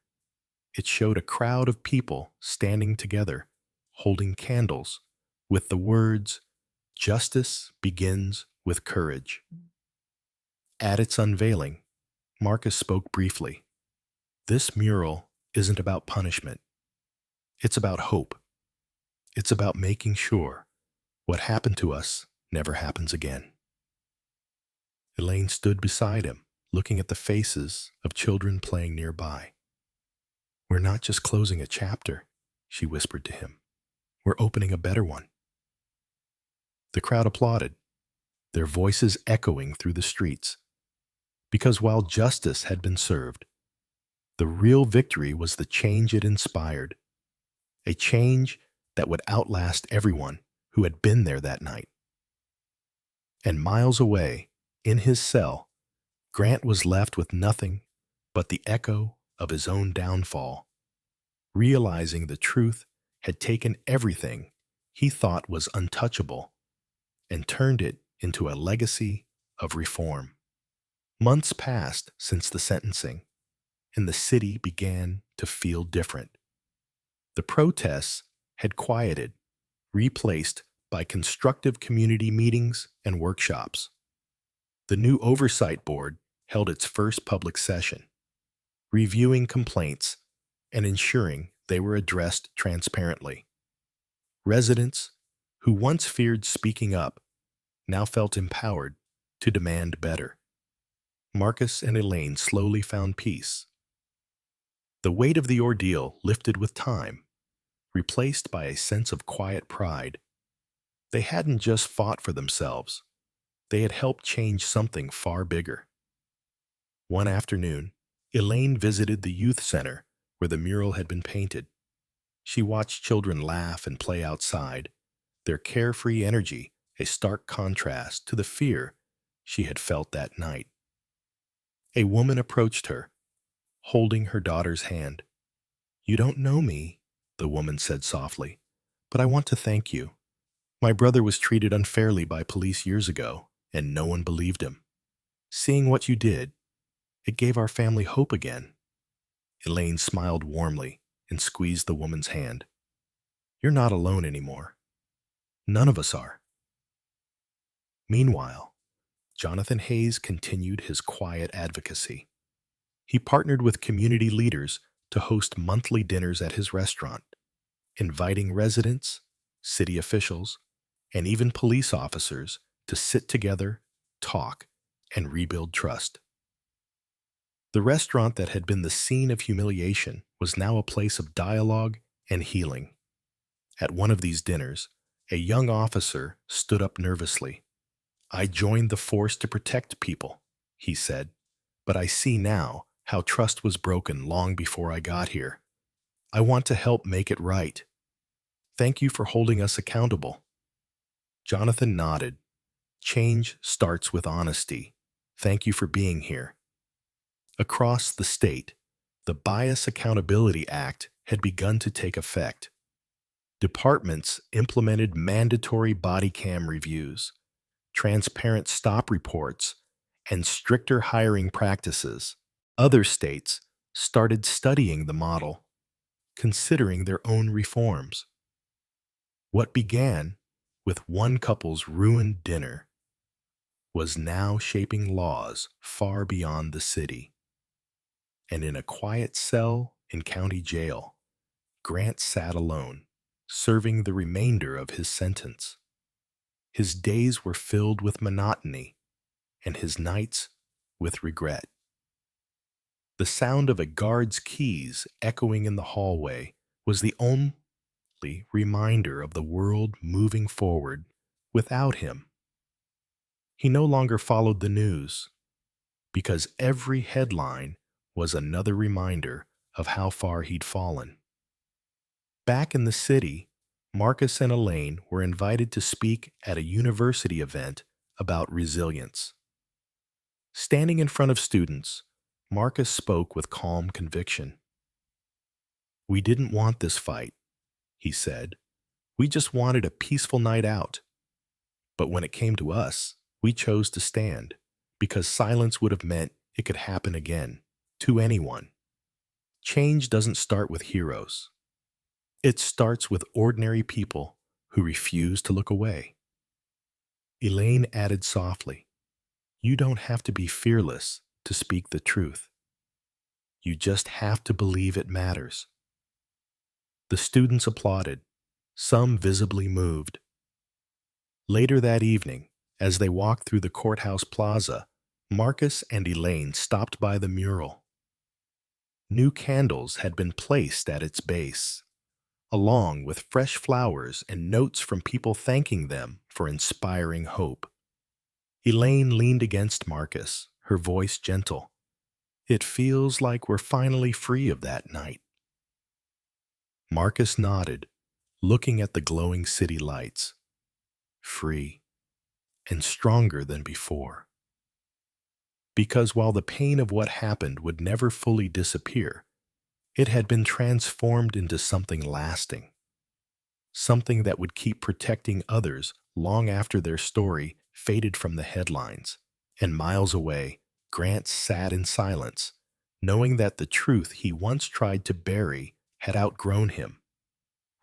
It showed a crowd of people standing together, holding candles, with the words, "Justice begins with courage." At its unveiling, Marcus spoke briefly. "This mural isn't about punishment. It's about hope. It's about making sure what happened to us never happens again." Elaine stood beside him, looking at the faces of children playing nearby. "We're not just closing a chapter," she whispered to him. "We're opening a better one." The crowd applauded, their voices echoing through the streets. Because while justice had been served, the real victory was the change it inspired, a change that would outlast everyone who had been there that night. And miles away, in his cell, Grant was left with nothing but the echo of his own downfall, realizing the truth had taken everything he thought was untouchable and turned it into a legacy of reform. Months passed since the sentencing, and the city began to feel different. The protests had quieted, replaced by constructive community meetings and workshops. The new oversight board held its first public session, reviewing complaints and ensuring they were addressed transparently. Residents who once feared speaking up now felt empowered to demand better. Marcus and Elaine slowly found peace. The weight of the ordeal lifted with time, replaced by a sense of quiet pride. They hadn't just fought for themselves. They had helped change something far bigger. One afternoon, Elaine visited the youth center where the mural had been painted. She watched children laugh and play outside, their carefree energy a stark contrast to the fear she had felt that night. A woman approached her, holding her daughter's hand. "You don't know me," the woman said softly, "but I want to thank you. My brother was treated unfairly by police years ago, and no one believed him. Seeing what you did, it gave our family hope again." Elaine smiled warmly and squeezed the woman's hand. "You're not alone anymore. None of us are." Meanwhile, Jonathan Hayes continued his quiet advocacy. He partnered with community leaders to host monthly dinners at his restaurant, inviting residents, city officials, and even police officers to sit together, talk, and rebuild trust. The restaurant that had been the scene of humiliation was now a place of dialogue and healing. At one of these dinners, a young officer stood up nervously. "I joined the force to protect people," he said, "but I see now how trust was broken long before I got here. I want to help make it right. Thank you for holding us accountable." Jonathan nodded. "Change starts with honesty. Thank you for being here." Across the state, the Bias Accountability Act had begun to take effect. Departments implemented mandatory body cam reviews, transparent stop reports, and stricter hiring practices. Other states started studying the model, considering their own reforms. What began with one couple's ruined dinner was now shaping laws far beyond the city. And in a quiet cell in county jail, Grant sat alone, serving the remainder of his sentence. His days were filled with monotony, and his nights with regret. The sound of a guard's keys echoing in the hallway was the only reminder of the world moving forward without him. He no longer followed the news, because every headline was another reminder of how far he'd fallen. Back in the city, Marcus and Elaine were invited to speak at a university event about resilience. Standing in front of students, Marcus spoke with calm conviction. "We didn't want this fight," he said. "We just wanted a peaceful night out. But when it came to us, we chose to stand, because silence would have meant it could happen again, to anyone. Change doesn't start with heroes. It starts with ordinary people who refuse to look away." Elaine added softly, "You don't have to be fearless to speak the truth. You just have to believe it matters." The students applauded, some visibly moved. Later that evening, as they walked through the courthouse plaza, Marcus and Elaine stopped by the mural. New candles had been placed at its base, along with fresh flowers and notes from people thanking them for inspiring hope. Elaine leaned against Marcus, her voice gentle. "It feels like we're finally free of that night." Marcus nodded, looking at the glowing city lights. Free, and stronger than before. Because while the pain of what happened would never fully disappear, it had been transformed into something lasting. Something that would keep protecting others long after their story faded from the headlines. And miles away, Grant sat in silence, knowing that the truth he once tried to bury had outgrown him,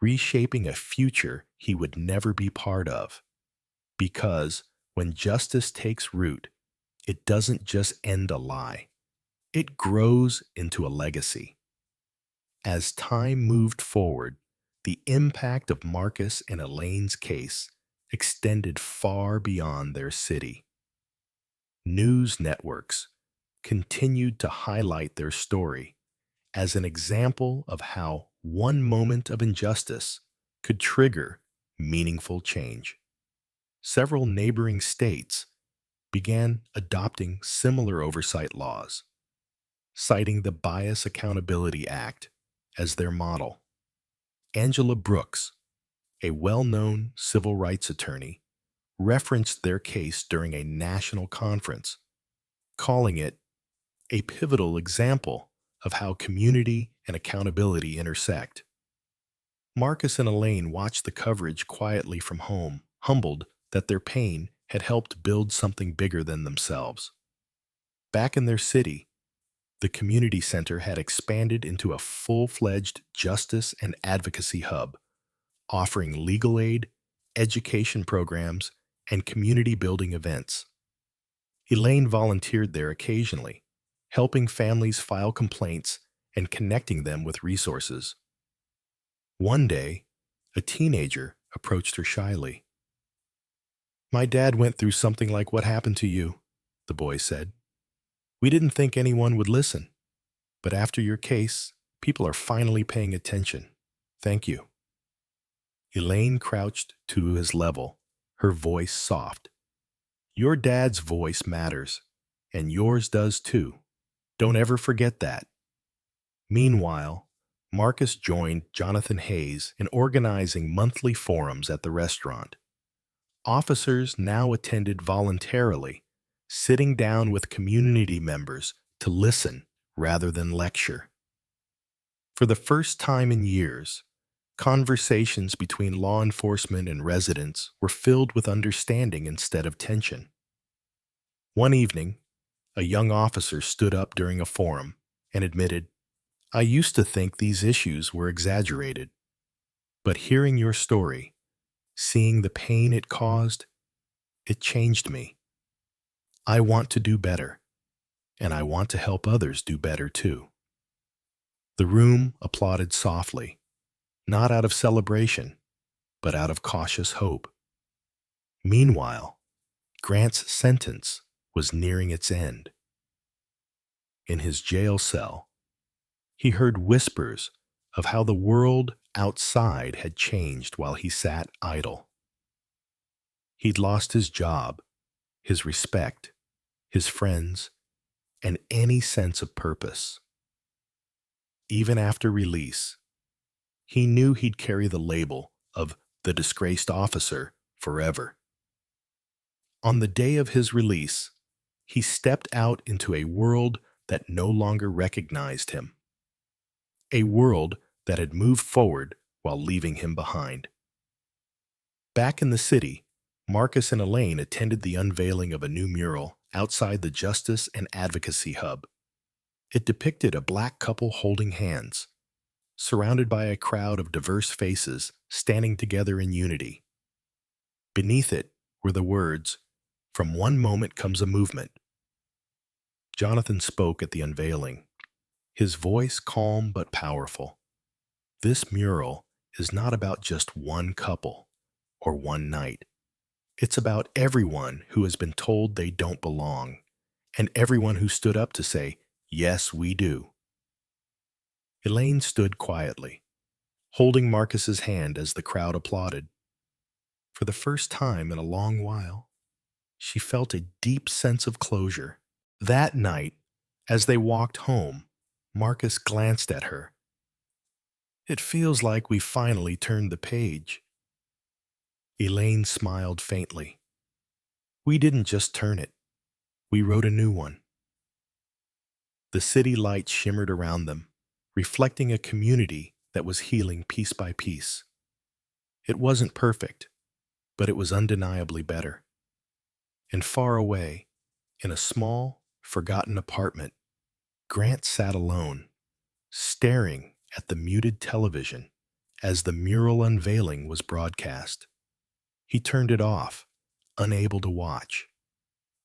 reshaping a future he would never be part of. Because when justice takes root, it doesn't just end a lie. It grows into a legacy. As time moved forward, the impact of Marcus and Elaine's case extended far beyond their city. News networks continued to highlight their story as an example of how one moment of injustice could trigger meaningful change. Several neighboring states began adopting similar oversight laws, citing the Bias Accountability Act as their model. Angela Brooks, a well-known civil rights attorney, referenced their case during a national conference, calling it a pivotal example of how community and accountability intersect. Marcus and Elaine watched the coverage quietly from home, humbled that their pain had helped build something bigger than themselves. Back in their city, the community center had expanded into a full-fledged justice and advocacy hub, offering legal aid, education programs, and community-building events. Elaine volunteered there occasionally, helping families file complaints and connecting them with resources. One day, a teenager approached her shyly. "My dad went through something like what happened to you," the boy said. "We didn't think anyone would listen, but after your case, people are finally paying attention. Thank you." Elaine crouched to his level, her voice soft. "Your dad's voice matters, and yours does too. Don't ever forget that." Meanwhile, Marcus joined Jonathan Hayes in organizing monthly forums at the restaurant. Officers now attended voluntarily, sitting down with community members to listen rather than lecture. For the first time in years, conversations between law enforcement and residents were filled with understanding instead of tension. One evening, a young officer stood up during a forum and admitted I used to think these issues were exaggerated, but hearing your story, seeing the pain it caused, it changed me. I want to do better, and I want to help others do better too. The room applauded softly, not out of celebration, but out of cautious hope. Meanwhile, Grant's sentence was nearing its end. In his jail cell, he heard whispers of how the world outside had changed while he sat idle. He'd lost his job, his respect, his friends, and any sense of purpose. Even after release, he knew he'd carry the label of the disgraced officer forever. On the day of his release, he stepped out into a world that no longer recognized him, a world that had moved forward while leaving him behind. Back in the city, Marcus and Elaine attended the unveiling of a new mural outside the Justice and Advocacy Hub. It depicted a black couple holding hands, surrounded by a crowd of diverse faces standing together in unity. Beneath it were the words, "From one moment comes a movement." Jonathan spoke at the unveiling, his voice calm but powerful. This mural is not about just one couple or one night. It's about everyone who has been told they don't belong, and everyone who stood up to say, "Yes, we do." Elaine stood quietly, holding Marcus's hand as the crowd applauded. For the first time in a long while, she felt a deep sense of closure. That night, as they walked home, Marcus glanced at her. "It feels like we finally turned the page." Elaine smiled faintly. "We didn't just turn it. We wrote a new one." The city lights shimmered around them, reflecting a community that was healing piece by piece. It wasn't perfect, but it was undeniably better. And far away, in a small, forgotten apartment, Grant sat alone, staring at the muted television as the mural unveiling was broadcast. He turned it off, unable to watch.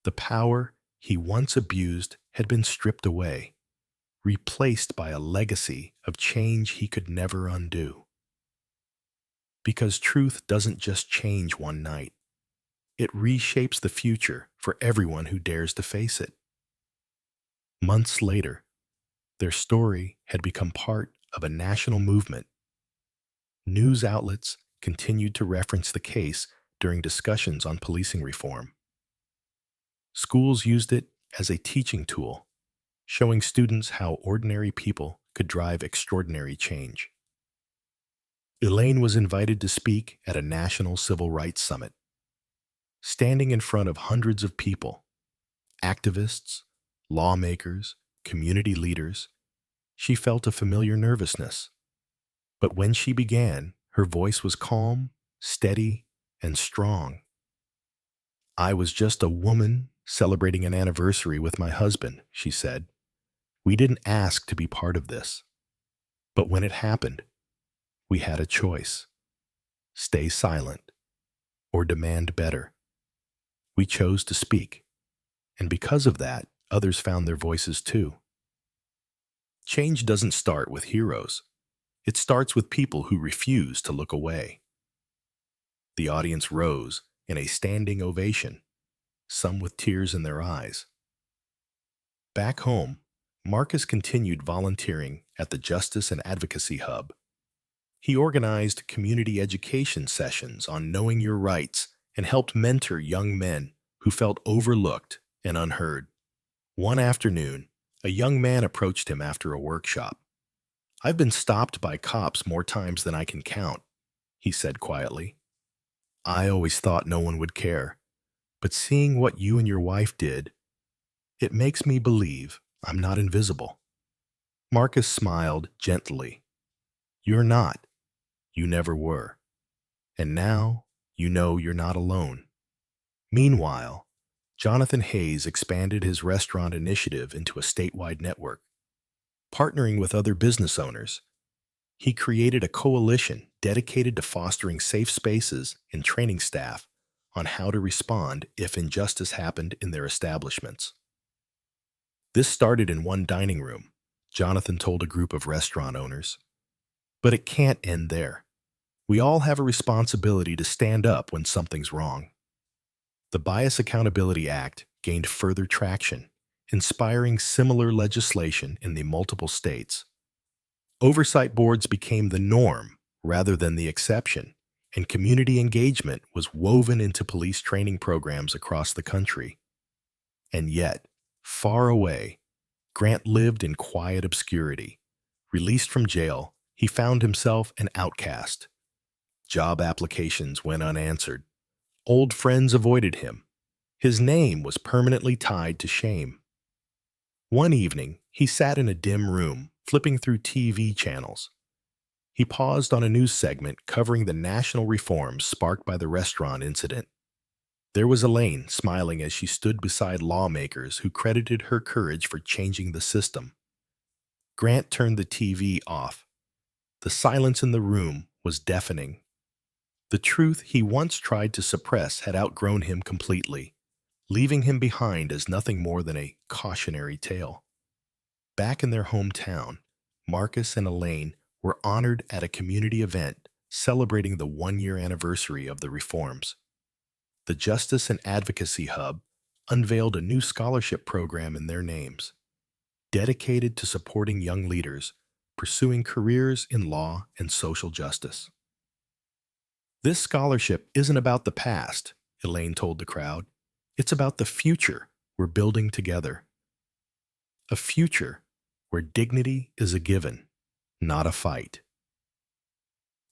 The power he once abused had been stripped away, replaced by a legacy of change he could never undo. Because truth doesn't just change one night. It reshapes the future for everyone who dares to face it. Months later, their story had become part of a national movement. News outlets continued to reference the case during discussions on policing reform. Schools used it as a teaching tool, showing students how ordinary people could drive extraordinary change. Elaine was invited to speak at a national civil rights summit. Standing in front of hundreds of people, activists, lawmakers, community leaders, she felt a familiar nervousness. But when she began, her voice was calm, steady, and strong. "I was just a woman celebrating an anniversary with my husband," she said. "We didn't ask to be part of this. But when it happened, we had a choice: stay silent or demand better. We chose to speak, and because of that, others found their voices too." Change doesn't start with heroes. It starts with people who refuse to look away. The audience rose in a standing ovation, some with tears in their eyes. Back home, Marcus continued volunteering at the Justice and Advocacy Hub. He organized community education sessions on knowing your rights and helped mentor young men who felt overlooked and unheard. One afternoon, a young man approached him after a workshop. "I've been stopped by cops more times than I can count," he said quietly. "I always thought no one would care, but seeing what you and your wife did, it makes me believe I'm not invisible." Marcus smiled gently. "You're not. You never were. And now you know you're not alone." Meanwhile, Jonathan Hayes expanded his restaurant initiative into a statewide network. Partnering with other business owners, he created a coalition dedicated to fostering safe spaces and training staff on how to respond if injustice happened in their establishments. This started in one dining room, Jonathan told a group of restaurant owners. But it can't end there. We all have a responsibility to stand up when something's wrong. The Bias Accountability Act gained further traction, inspiring similar legislation in the multiple states. Oversight boards became the norm rather than the exception, and community engagement was woven into police training programs across the country. And yet, far away, Grant lived in quiet obscurity. Released from jail, he found himself an outcast. Job applications went unanswered. Old friends avoided him. His name was permanently tied to shame. One evening, he sat in a dim room, flipping through TV channels. He paused on a news segment covering the national reforms sparked by the restaurant incident. There was Elaine smiling as she stood beside lawmakers who credited her courage for changing the system. Grant turned the TV off. The silence in the room was deafening. The truth he once tried to suppress had outgrown him completely, leaving him behind as nothing more than a cautionary tale. Back in their hometown, Marcus and Elaine were honored at a community event celebrating the one-year anniversary of the reforms. The Justice and Advocacy Hub unveiled a new scholarship program in their names, dedicated to supporting young leaders pursuing careers in law and social justice. This scholarship isn't about the past, Elaine told the crowd. It's about the future we're building together. A future where dignity is a given, not a fight.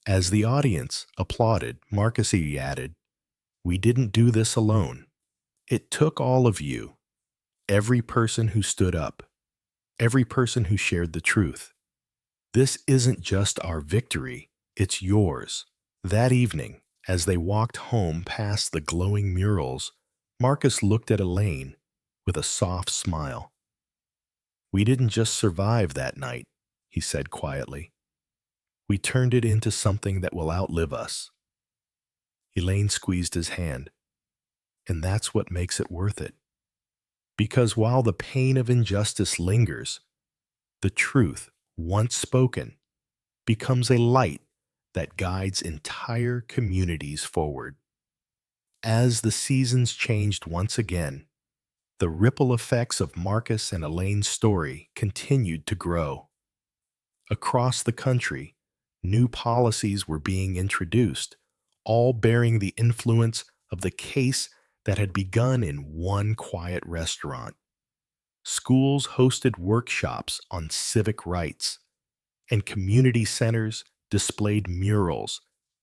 As the audience applauded, Marcus added, "We didn't do this alone. It took all of you, every person who stood up, every person who shared the truth. This isn't just our victory, it's yours." That evening, as they walked home past the glowing murals, Marcus looked at Elaine with a soft smile. "We didn't just survive that night," he said quietly. "We turned it into something that will outlive us." Elaine squeezed his hand. "And that's what makes it worth it. Because while the pain of injustice lingers, the truth, once spoken, becomes a light that guides entire communities forward." As the seasons changed once again, the ripple effects of Marcus and Elaine's story continued to grow. Across the country, new policies were being introduced, all bearing the influence of the case that had begun in one quiet restaurant. Schools hosted workshops on civic rights, and community centers displayed murals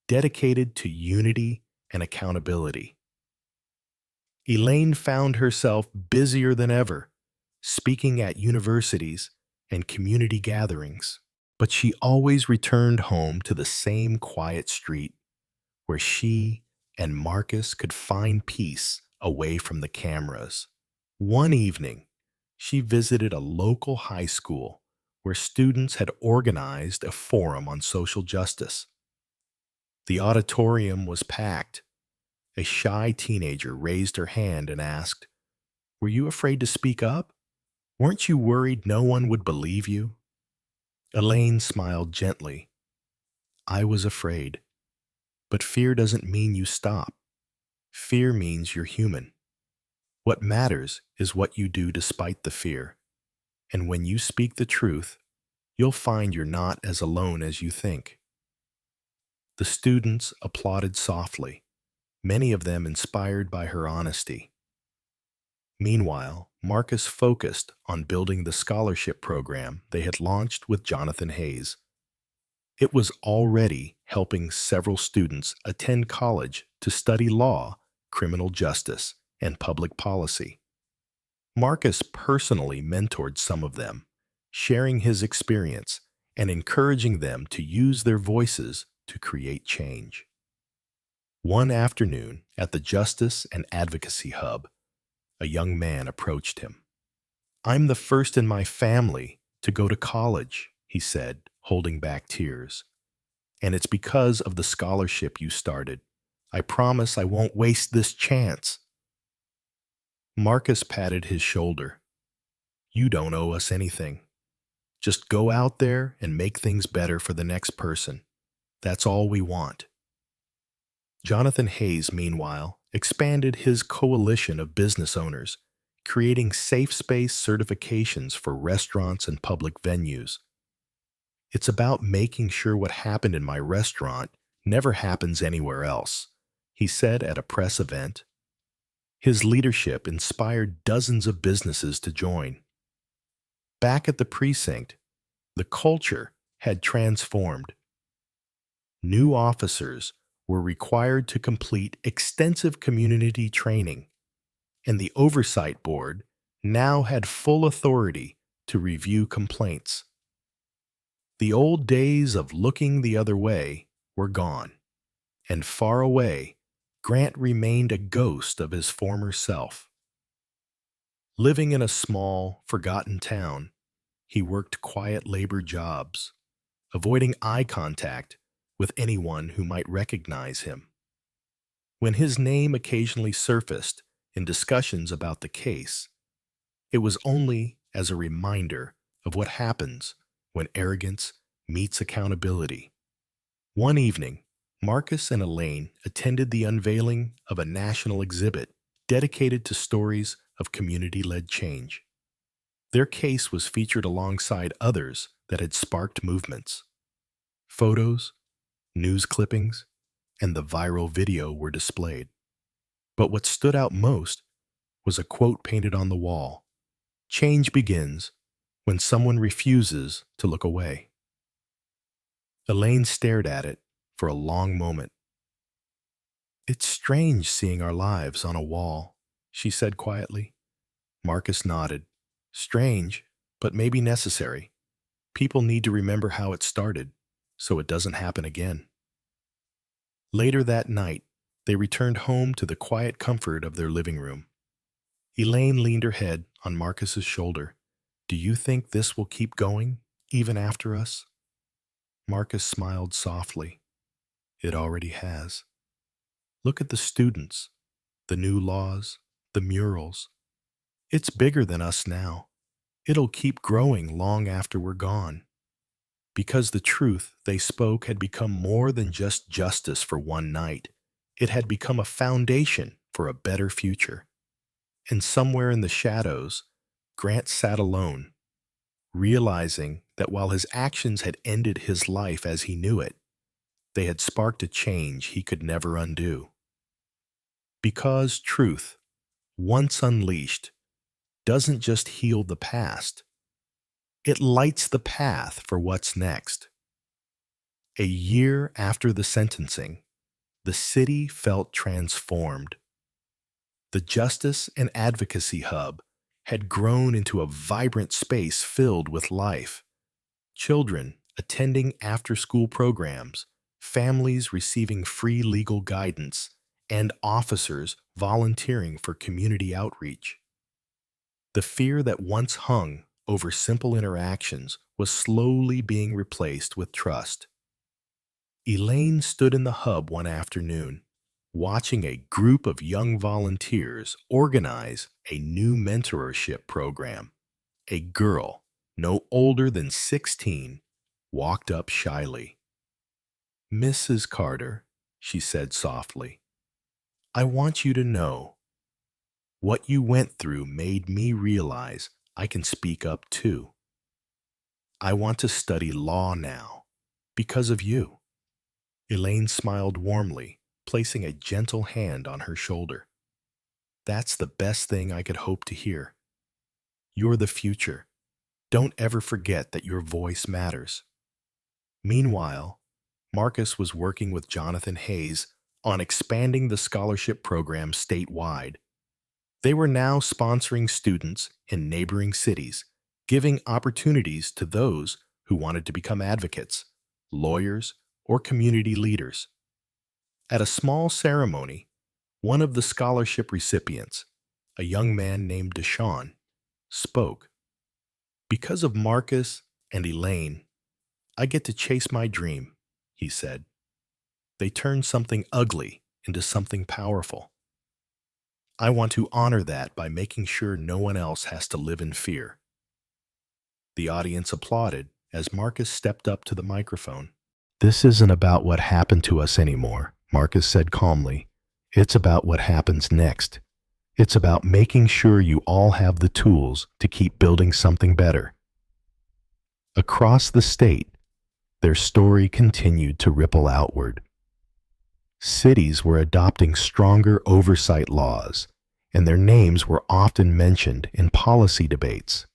dedicated to unity and accountability. Elaine found herself busier than ever, speaking at universities and community gatherings, but she always returned home to the same quiet street where she and Marcus could find peace away from the cameras. One evening, she visited a local high school where students had organized a forum on social justice. The auditorium was packed. A shy teenager raised her hand and asked, "Were you afraid to speak up? Weren't you worried no one would believe you?" Elaine smiled gently. "I was afraid. But fear doesn't mean you stop. Fear means you're human. What matters is what you do despite the fear. And when you speak the truth, you'll find you're not as alone as you think." The students applauded softly, many of them inspired by her honesty. Meanwhile, Marcus focused on building the scholarship program they had launched with Jonathan Hayes. It was already helping several students attend college to study law, criminal justice, and public policy. Marcus personally mentored some of them, sharing his experience and encouraging them to use their voices to create change. One afternoon at the Justice and Advocacy Hub, a young man approached him. "I'm the first in my family to go to college, he said, holding back tears. And it's because of the scholarship you started. I promise I won't waste this chance. Marcus patted his shoulder. You don't owe us anything. Just go out there and make things better for the next person. That's all we want. Jonathan Hayes, meanwhile, expanded his coalition of business owners, creating safe space certifications for restaurants and public venues. It's about making sure what happened in my restaurant never happens anywhere else, he said at a press event. His leadership inspired dozens of businesses to join. Back at the precinct, the culture had transformed. New officers were required to complete extensive community training, and the oversight board now had full authority to review complaints. The old days of looking the other way were gone, and far away, Grant remained a ghost of his former self. Living in a small, forgotten town, he worked quiet labor jobs, avoiding eye contact with anyone who might recognize him. When his name occasionally surfaced in discussions about the case, it was only as a reminder of what happens when arrogance meets accountability. One evening, Marcus and Elaine attended the unveiling of a national exhibit dedicated to stories of community-led change. Their case was featured alongside others that had sparked movements. Photos, news clippings, and the viral video were displayed. But what stood out most was a quote painted on the wall: "Change begins when someone refuses to look away." Elaine stared at it for a long moment. "It's strange seeing our lives on a wall," she said quietly. Marcus nodded. "Strange, but maybe necessary. People need to remember how it started, so it doesn't happen again." Later that night, they returned home to the quiet comfort of their living room. Elaine leaned her head on Marcus's shoulder. "Do you think this will keep going, even after us?" Marcus smiled softly. "It already has. Look at the students, the new laws, the murals. It's bigger than us now. It'll keep growing long after we're gone." Because the truth they spoke had become more than just justice for one night. It had become a foundation for a better future. And somewhere in the shadows, Grant sat alone, realizing that while his actions had ended his life as he knew it, they had sparked a change he could never undo. Because truth, once unleashed, doesn't just heal the past, it lights the path for what's next. A year after the sentencing, the city felt transformed. The Justice and Advocacy Hub had grown into a vibrant space filled with life. Children attending after-school programs, families receiving free legal guidance, and officers volunteering for community outreach. The fear that once hung over simple interactions was slowly being replaced with trust. Elaine stood in the hub one afternoon, watching a group of young volunteers organize a new mentorship program. A girl, no older than 16, walked up shyly. "Mrs. Carter," she said softly, "I want you to know what you went through made me realize I can speak up too. I want to study law now because of you." Elaine smiled warmly, placing a gentle hand on her shoulder. "That's the best thing I could hope to hear. You're the future. Don't ever forget that your voice matters." Meanwhile, Marcus was working with Jonathan Hayes on expanding the scholarship program statewide. They were now sponsoring students in neighboring cities, giving opportunities to those who wanted to become advocates, lawyers, or community leaders. At a small ceremony, one of the scholarship recipients, a young man named Deshaun, spoke. Because of Marcus and Elaine, I get to chase my dream, he said. They turned something ugly into something powerful. I want to honor that by making sure no one else has to live in fear. The audience applauded as Marcus stepped up to the microphone. This isn't about what happened to us anymore, Marcus said calmly. It's about what happens next. It's about making sure you all have the tools to keep building something better. Across the state, their story continued to ripple outward. Cities were adopting stronger oversight laws, and their names were often mentioned in policy debates.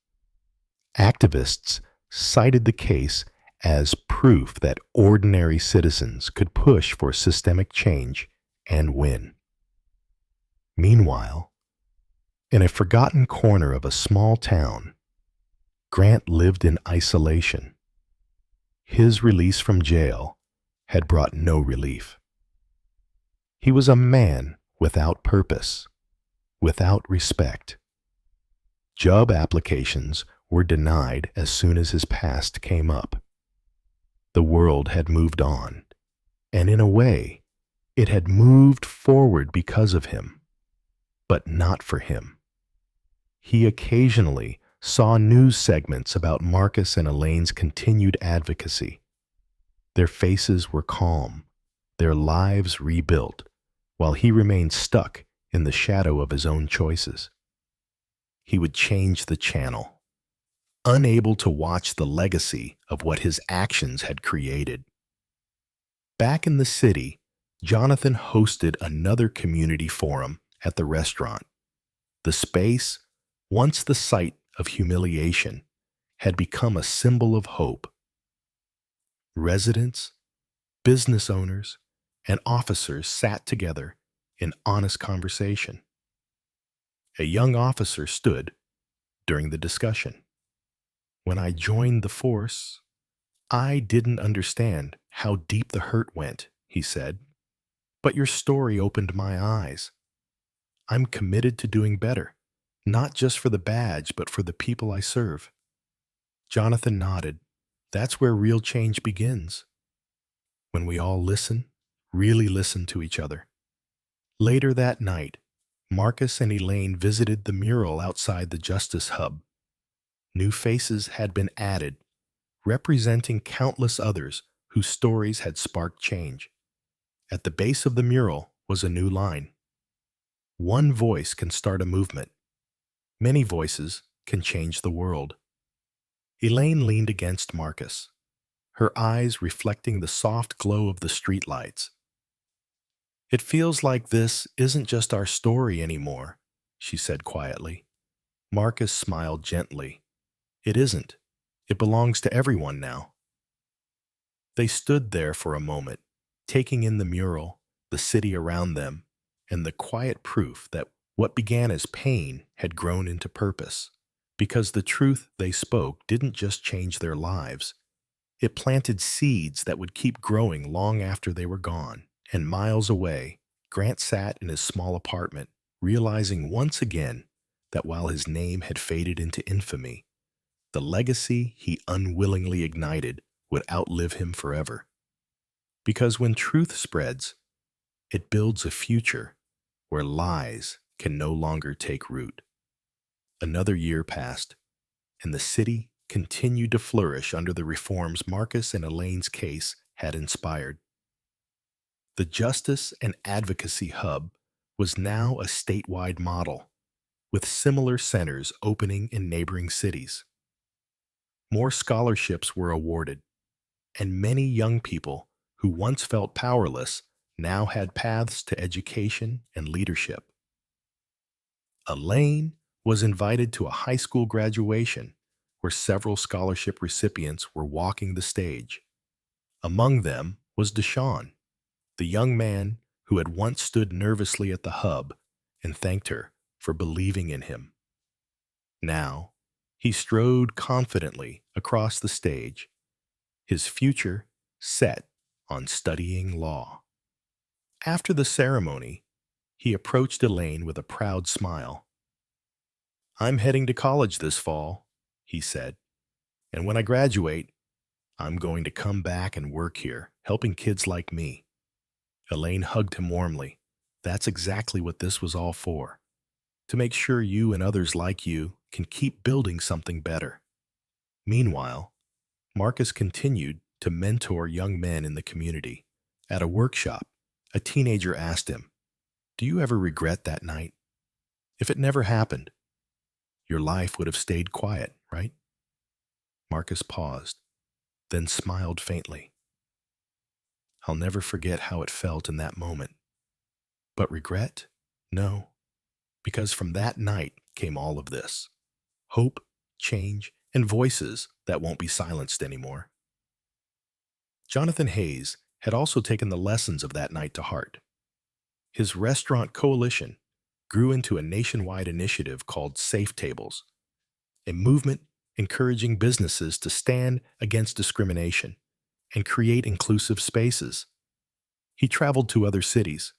Activists cited the case as proof that ordinary citizens could push for systemic change and win. Meanwhile, in a forgotten corner of a small town, Grant lived in isolation. His release from jail had brought no relief. He was a man without purpose, without respect. Job applications were denied as soon as his past came up. The world had moved on, and in a way, it had moved forward because of him, but not for him. He occasionally saw news segments about Marcus and Elaine's continued advocacy. Their faces were calm, their lives rebuilt, while he remained stuck in the shadow of his own choices. He would change the channel, unable to watch the legacy of what his actions had created. Back in the city, Jonathan hosted another community forum at the restaurant. The space, once the site of humiliation, had become a symbol of hope. Residents, business owners, and officers sat together in honest conversation. A young officer stood during the discussion. When I joined the force, I didn't understand how deep the hurt went, he said. But your story opened my eyes. I'm committed to doing better, not just for the badge, but for the people I serve. Jonathan nodded. That's where real change begins. When we all listen, really listen to each other. Later that night, Marcus and Elaine visited the mural outside the Justice Hub. New faces had been added, representing countless others whose stories had sparked change. At the base of the mural was a new line. One voice can start a movement. Many voices can change the world. Elaine leaned against Marcus, her eyes reflecting the soft glow of the streetlights. It feels like this isn't just our story anymore, she said quietly. Marcus smiled gently. It isn't. It belongs to everyone now. They stood there for a moment, taking in the mural, the city around them, and the quiet proof that what began as pain had grown into purpose, because the truth they spoke didn't just change their lives. It planted seeds that would keep growing long after they were gone. And miles away, Grant sat in his small apartment, realizing once again that while his name had faded into infamy, the legacy he unwillingly ignited would outlive him forever. Because when truth spreads, it builds a future where lies can no longer take root. Another year passed, and the city continued to flourish under the reforms Marcus and Elaine's case had inspired. The Justice and Advocacy Hub was now a statewide model, with similar centers opening in neighboring cities. More scholarships were awarded, and many young people who once felt powerless now had paths to education and leadership. Elaine was invited to a high school graduation where several scholarship recipients were walking the stage. Among them was Deshaun, the young man who had once stood nervously at the hub and thanked her for believing in him. Now, he strode confidently across the stage, his future set on studying law. After the ceremony, he approached Elaine with a proud smile. I'm heading to college this fall, he said. "And when I graduate, I'm going to come back and work here, helping kids like me." Elaine hugged him warmly. "That's exactly what this was all for, to make sure you and others like you can keep building something better." Meanwhile, Marcus continued to mentor young men in the community. At a workshop, a teenager asked him, "Do you ever regret that night? If it never happened, your life would have stayed quiet, right?" Marcus paused, then smiled faintly. "I'll never forget how it felt in that moment. But regret? No, because from that night came all of this: hope, change, and voices that won't be silenced anymore." Jonathan Hayes had also taken the lessons of that night to heart. His restaurant coalition grew into a nationwide initiative called Safe Tables, a movement encouraging businesses to stand against discrimination and create inclusive spaces. He traveled to other cities,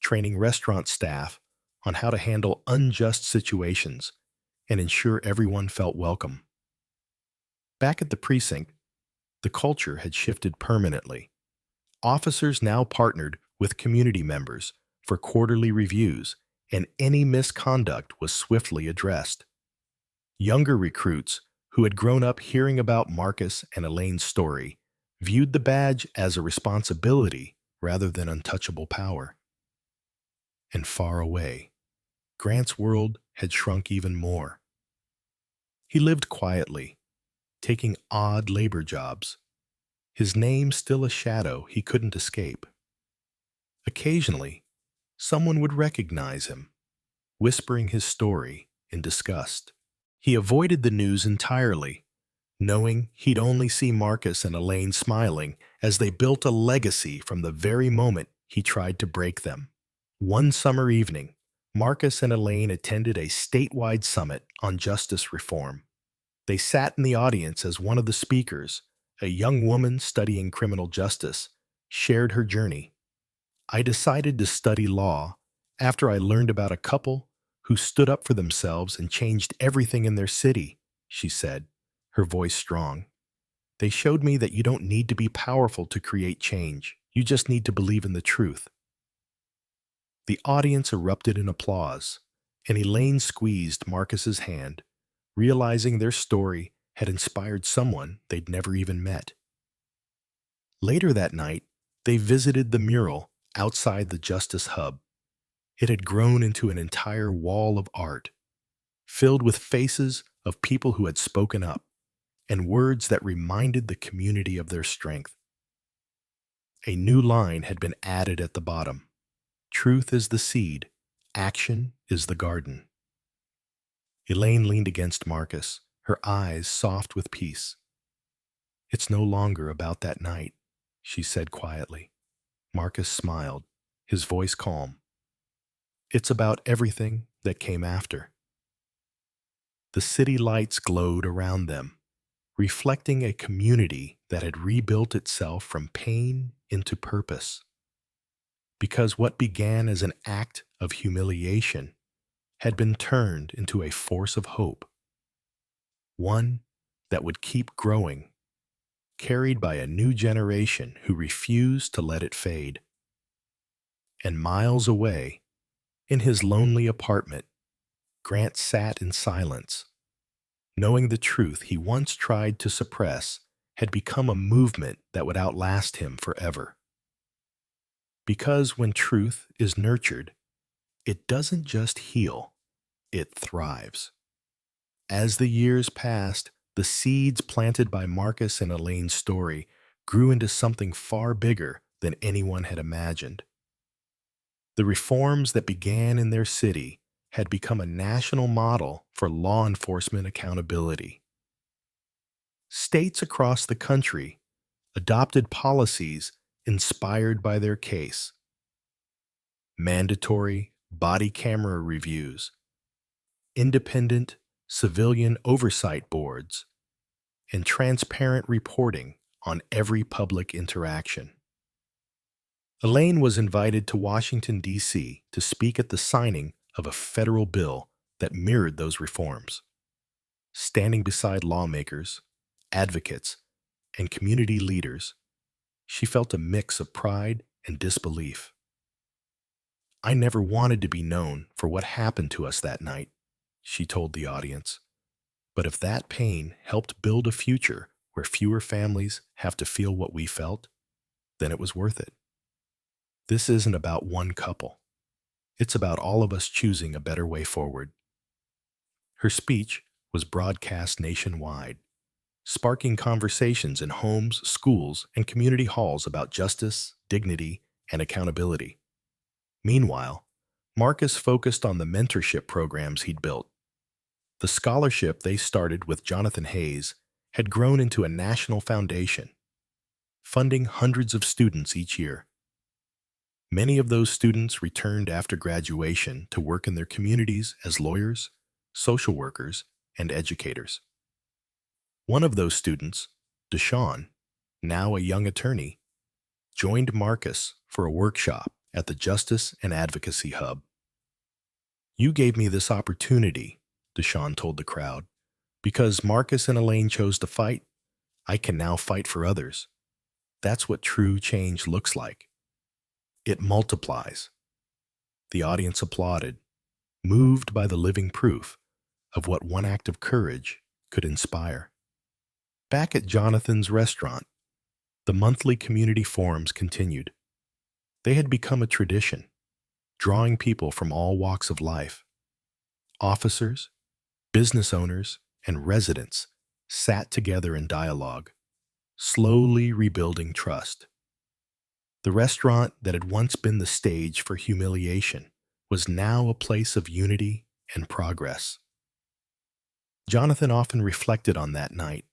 training restaurant staff on how to handle unjust situations and ensure everyone felt welcome. Back at the precinct, the culture had shifted permanently. Officers now partnered with community members for quarterly reviews, and any misconduct was swiftly addressed. Younger recruits who had grown up hearing about Marcus and Elaine's story viewed the badge as a responsibility rather than untouchable power. And far away, Grant's world had shrunk even more. He lived quietly, taking odd labor jobs, his name still a shadow he couldn't escape. Occasionally, someone would recognize him, whispering his story in disgust. He avoided the news entirely, knowing he'd only see Marcus and Elaine smiling as they built a legacy from the very moment he tried to break them. One summer evening, Marcus and Elaine attended a statewide summit on justice reform. They sat in the audience as one of the speakers, a young woman studying criminal justice, shared her journey. "I decided to study law after I learned about a couple who stood up for themselves and changed everything in their city," she said, her voice strong. "They showed me that you don't need to be powerful to create change. You just need to believe in the truth." The audience erupted in applause, and Elaine squeezed Marcus's hand, realizing their story had inspired someone they'd never even met. Later that night, they visited the mural outside the Justice Hub. It had grown into an entire wall of art, filled with faces of people who had spoken up and words that reminded the community of their strength. A new line had been added at the bottom: "Truth is the seed, action is the garden." Elaine leaned against Marcus, her eyes soft with peace. "It's no longer about that night," she said quietly. Marcus smiled, his voice calm. "It's about everything that came after." The city lights glowed around them, reflecting a community that had rebuilt itself from pain into purpose. Because what began as an act of humiliation had been turned into a force of hope, one that would keep growing, carried by a new generation who refused to let it fade. And miles away, in his lonely apartment, Grant sat in silence, knowing the truth he once tried to suppress had become a movement that would outlast him forever. Because when truth is nurtured, it doesn't just heal, it thrives. As the years passed, the seeds planted by Marcus and Elaine's story grew into something far bigger than anyone had imagined. The reforms that began in their city had become a national model for law enforcement accountability. States across the country adopted policies inspired by their case: mandatory body camera reviews, independent civilian oversight boards, and transparent reporting on every public interaction. Elaine was invited to Washington, D.C. to speak at the signing of a federal bill that mirrored those reforms. Standing beside lawmakers, advocates, and community leaders, she felt a mix of pride and disbelief. "I never wanted to be known for what happened to us that night," she told the audience. "But if that pain helped build a future where fewer families have to feel what we felt, then it was worth it. This isn't about one couple. It's about all of us choosing a better way forward." Her speech was broadcast nationwide, sparking conversations in homes, schools, and community halls about justice, dignity, and accountability. Meanwhile, Marcus focused on the mentorship programs he'd built. The scholarship they started with Jonathan Hayes had grown into a national foundation, funding hundreds of students each year. Many of those students returned after graduation to work in their communities as lawyers, social workers, and educators. One of those students, Deshawn, now a young attorney, joined Marcus for a workshop at the Justice and Advocacy Hub. "You gave me this opportunity," Deshawn told the crowd. "Because Marcus and Elaine chose to fight, I can now fight for others. That's what true change looks like. It multiplies." The audience applauded, moved by the living proof of what one act of courage could inspire. Back at Jonathan's restaurant, the monthly community forums continued. They had become a tradition, drawing people from all walks of life. Officers, business owners, and residents sat together in dialogue, slowly rebuilding trust. The restaurant that had once been the stage for humiliation was now a place of unity and progress. Jonathan often reflected on that night.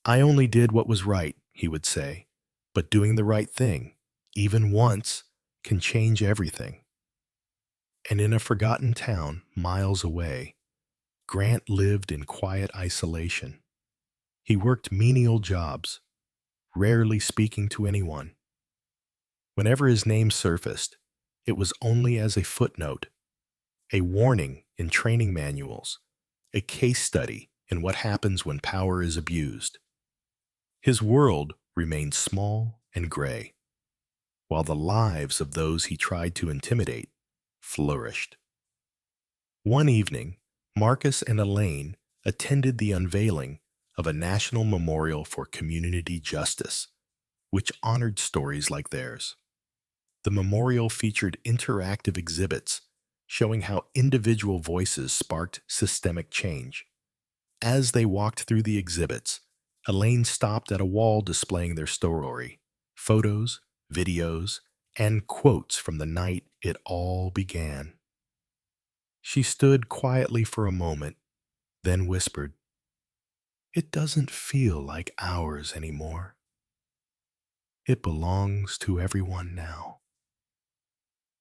"I only did what was right," he would say, "but doing the right thing, even once, can change everything." And in a forgotten town miles away, Grant lived in quiet isolation. He worked menial jobs, rarely speaking to anyone. Whenever his name surfaced, it was only as a footnote, a warning in training manuals, a case study in what happens when power is abused. His world remained small and gray, while the lives of those he tried to intimidate flourished. One evening, Marcus and Elaine attended the unveiling of a national memorial for community justice, which honored stories like theirs. The memorial featured interactive exhibits showing how individual voices sparked systemic change. As they walked through the exhibits, Elaine stopped at a wall displaying their story, photos, videos, and quotes from the night it all began. She stood quietly for a moment, then whispered, "It doesn't feel like ours anymore. It belongs to everyone now."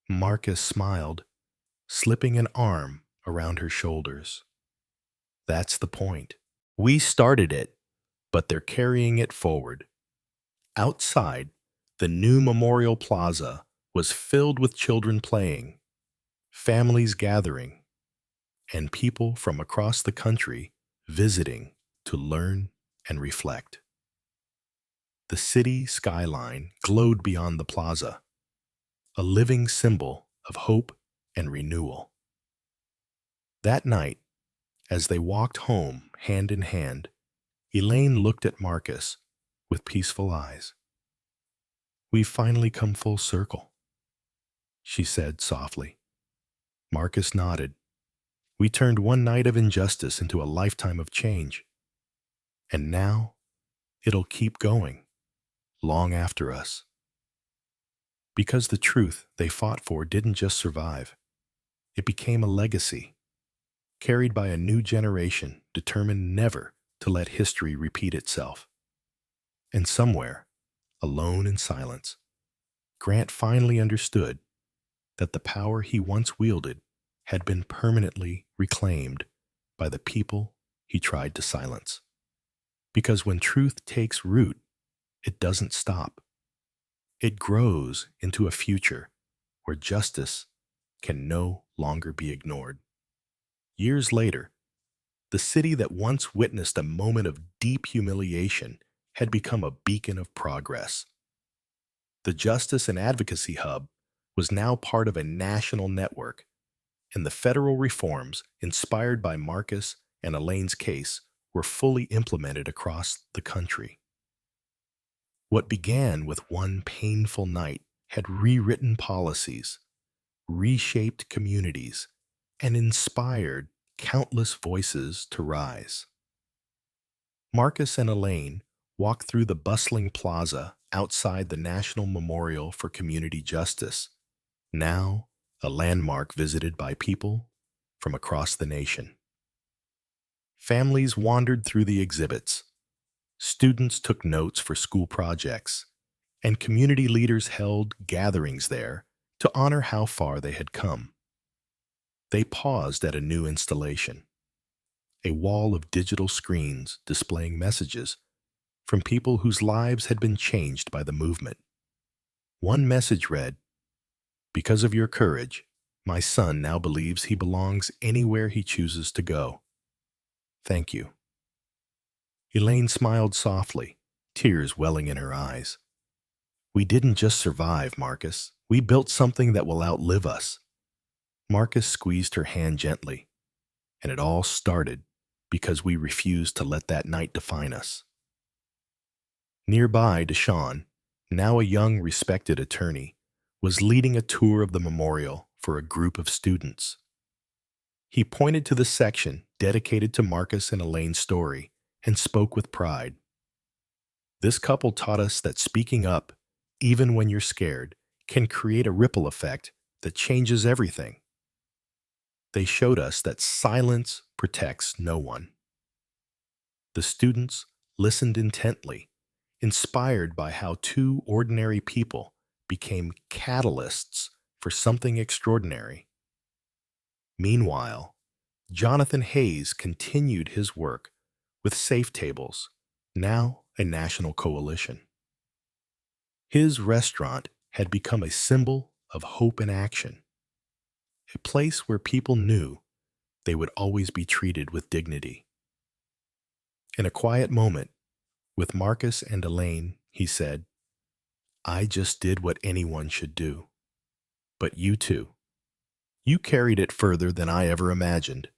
Marcus smiled, slipping an arm around her shoulders. "That's the point. We started it, but they're carrying it forward." Outside, the new Memorial Plaza was filled with children playing, families gathering, and people from across the country visiting to learn and reflect. The city skyline glowed beyond the plaza, a living symbol of hope and renewal. That night, as they walked home hand in hand, Elaine looked at Marcus with peaceful eyes. "We've finally come full circle," she said softly. Marcus nodded. "We turned one night of injustice into a lifetime of change. And now, it'll keep going, long after us." Because the truth they fought for didn't just survive. It became a legacy, carried by a new generation determined never to let history repeat itself. And somewhere, alone in silence, Grant finally understood that the power he once wielded had been permanently reclaimed by the people he tried to silence. Because when truth takes root, it doesn't stop. It grows into a future where justice can no longer be ignored. Years later, The city that once witnessed a moment of deep humiliation had become a beacon of progress. The Justice and Advocacy Hub was now part of a national network, and the federal reforms inspired by Marcus and Elaine's case were fully implemented across the country. What began with one painful night had rewritten policies, reshaped communities, and inspired countless voices to rise. Marcus and Elaine walked through the bustling plaza outside the National Memorial for Community Justice, now a landmark visited by people from across the nation. Families wandered through the exhibits, students took notes for school projects, and community leaders held gatherings there to honor how far they had come. They paused at a new installation, a wall of digital screens displaying messages from people whose lives had been changed by the movement. One message read, "Because of your courage, my son now believes he belongs anywhere he chooses to go. Thank you." Elaine smiled softly, tears welling in her eyes. "We didn't just survive, Marcus. We built something that will outlive us." Marcus squeezed her hand gently, and it all started because we refused to let that night define us. Nearby, Deshawn, now a young, respected attorney, was leading a tour of the memorial for a group of students. He pointed to the section dedicated to Marcus and Elaine's story and spoke with pride. "This couple taught us that speaking up, even when you're scared, can create a ripple effect that changes everything. They showed us that silence protects no one." The students listened intently, inspired by how two ordinary people became catalysts for something extraordinary. Meanwhile, Jonathan Hayes continued his work with Safe Tables, now a national coalition. His restaurant had become a symbol of hope and action, a place where people knew they would always be treated with dignity. In a quiet moment, with Marcus and Elaine, he said, "I just did what anyone should do. But you too. You carried it further than I ever imagined."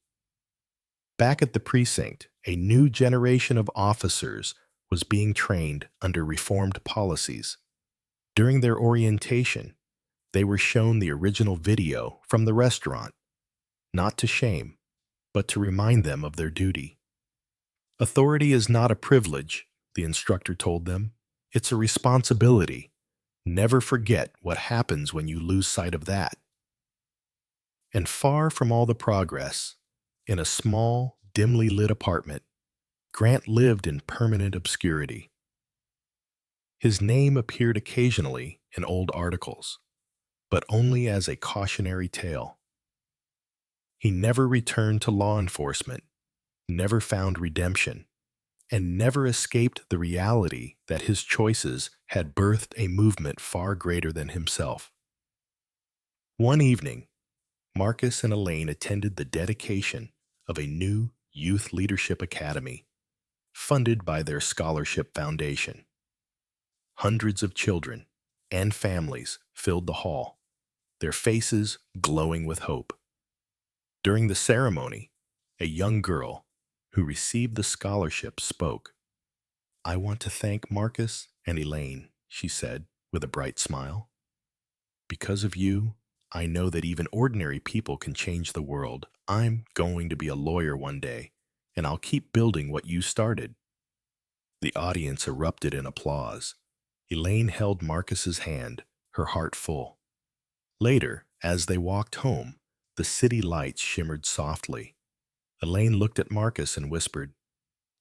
Back at the precinct, a new generation of officers was being trained under reformed policies. During their orientation, they were shown the original video from the restaurant, not to shame, but to remind them of their duty. "Authority is not a privilege," the instructor told them. "It's a responsibility. Never forget what happens when you lose sight of that." And far from all the progress, in a small, dimly lit apartment, Grant lived in permanent obscurity. His name appeared occasionally in old articles, but only as a cautionary tale. He never returned to law enforcement, never found redemption, and never escaped the reality that his choices had birthed a movement far greater than himself. One evening, Marcus and Elaine attended the dedication of a new youth leadership academy, funded by their scholarship foundation. Hundreds of children and families filled the hall, their faces glowing with hope. During the ceremony, a young girl who received the scholarship spoke. "I want to thank Marcus and Elaine," she said with a bright smile. "Because of you, I know that even ordinary people can change the world. I'm going to be a lawyer one day, and I'll keep building what you started." The audience erupted in applause. Elaine held Marcus's hand, her heart full. Later, as they walked home, the city lights shimmered softly. Elaine looked at Marcus and whispered,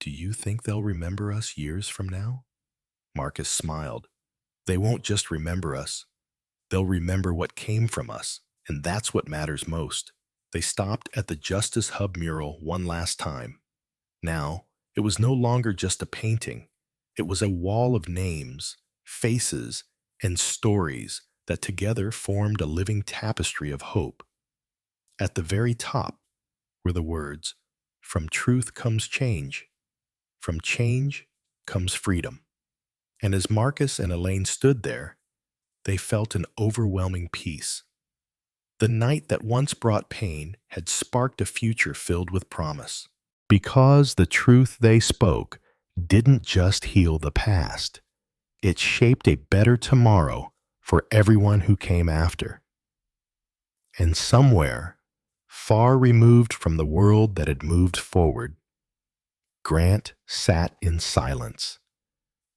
"Do you think they'll remember us years from now?" Marcus smiled. "They won't just remember us. They'll remember what came from us, and that's what matters most." They stopped at the Justice Hub mural one last time. Now, it was no longer just a painting. It was a wall of names, faces, and stories that together formed a living tapestry of hope. At the very top were the words, From truth comes change. From change comes freedom. And as Marcus and Elaine stood there, they felt an overwhelming peace. The night that once brought pain had sparked a future filled with promise. Because the truth they spoke didn't just heal the past, it shaped a better tomorrow for everyone who came after. And somewhere, far removed from the world that had moved forward, Grant sat in silence,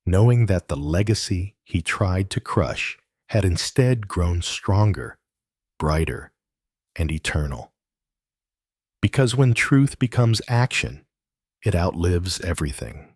knowing that the legacy he tried to crush had instead grown stronger, brighter, and eternal. Because when truth becomes action, it outlives everything.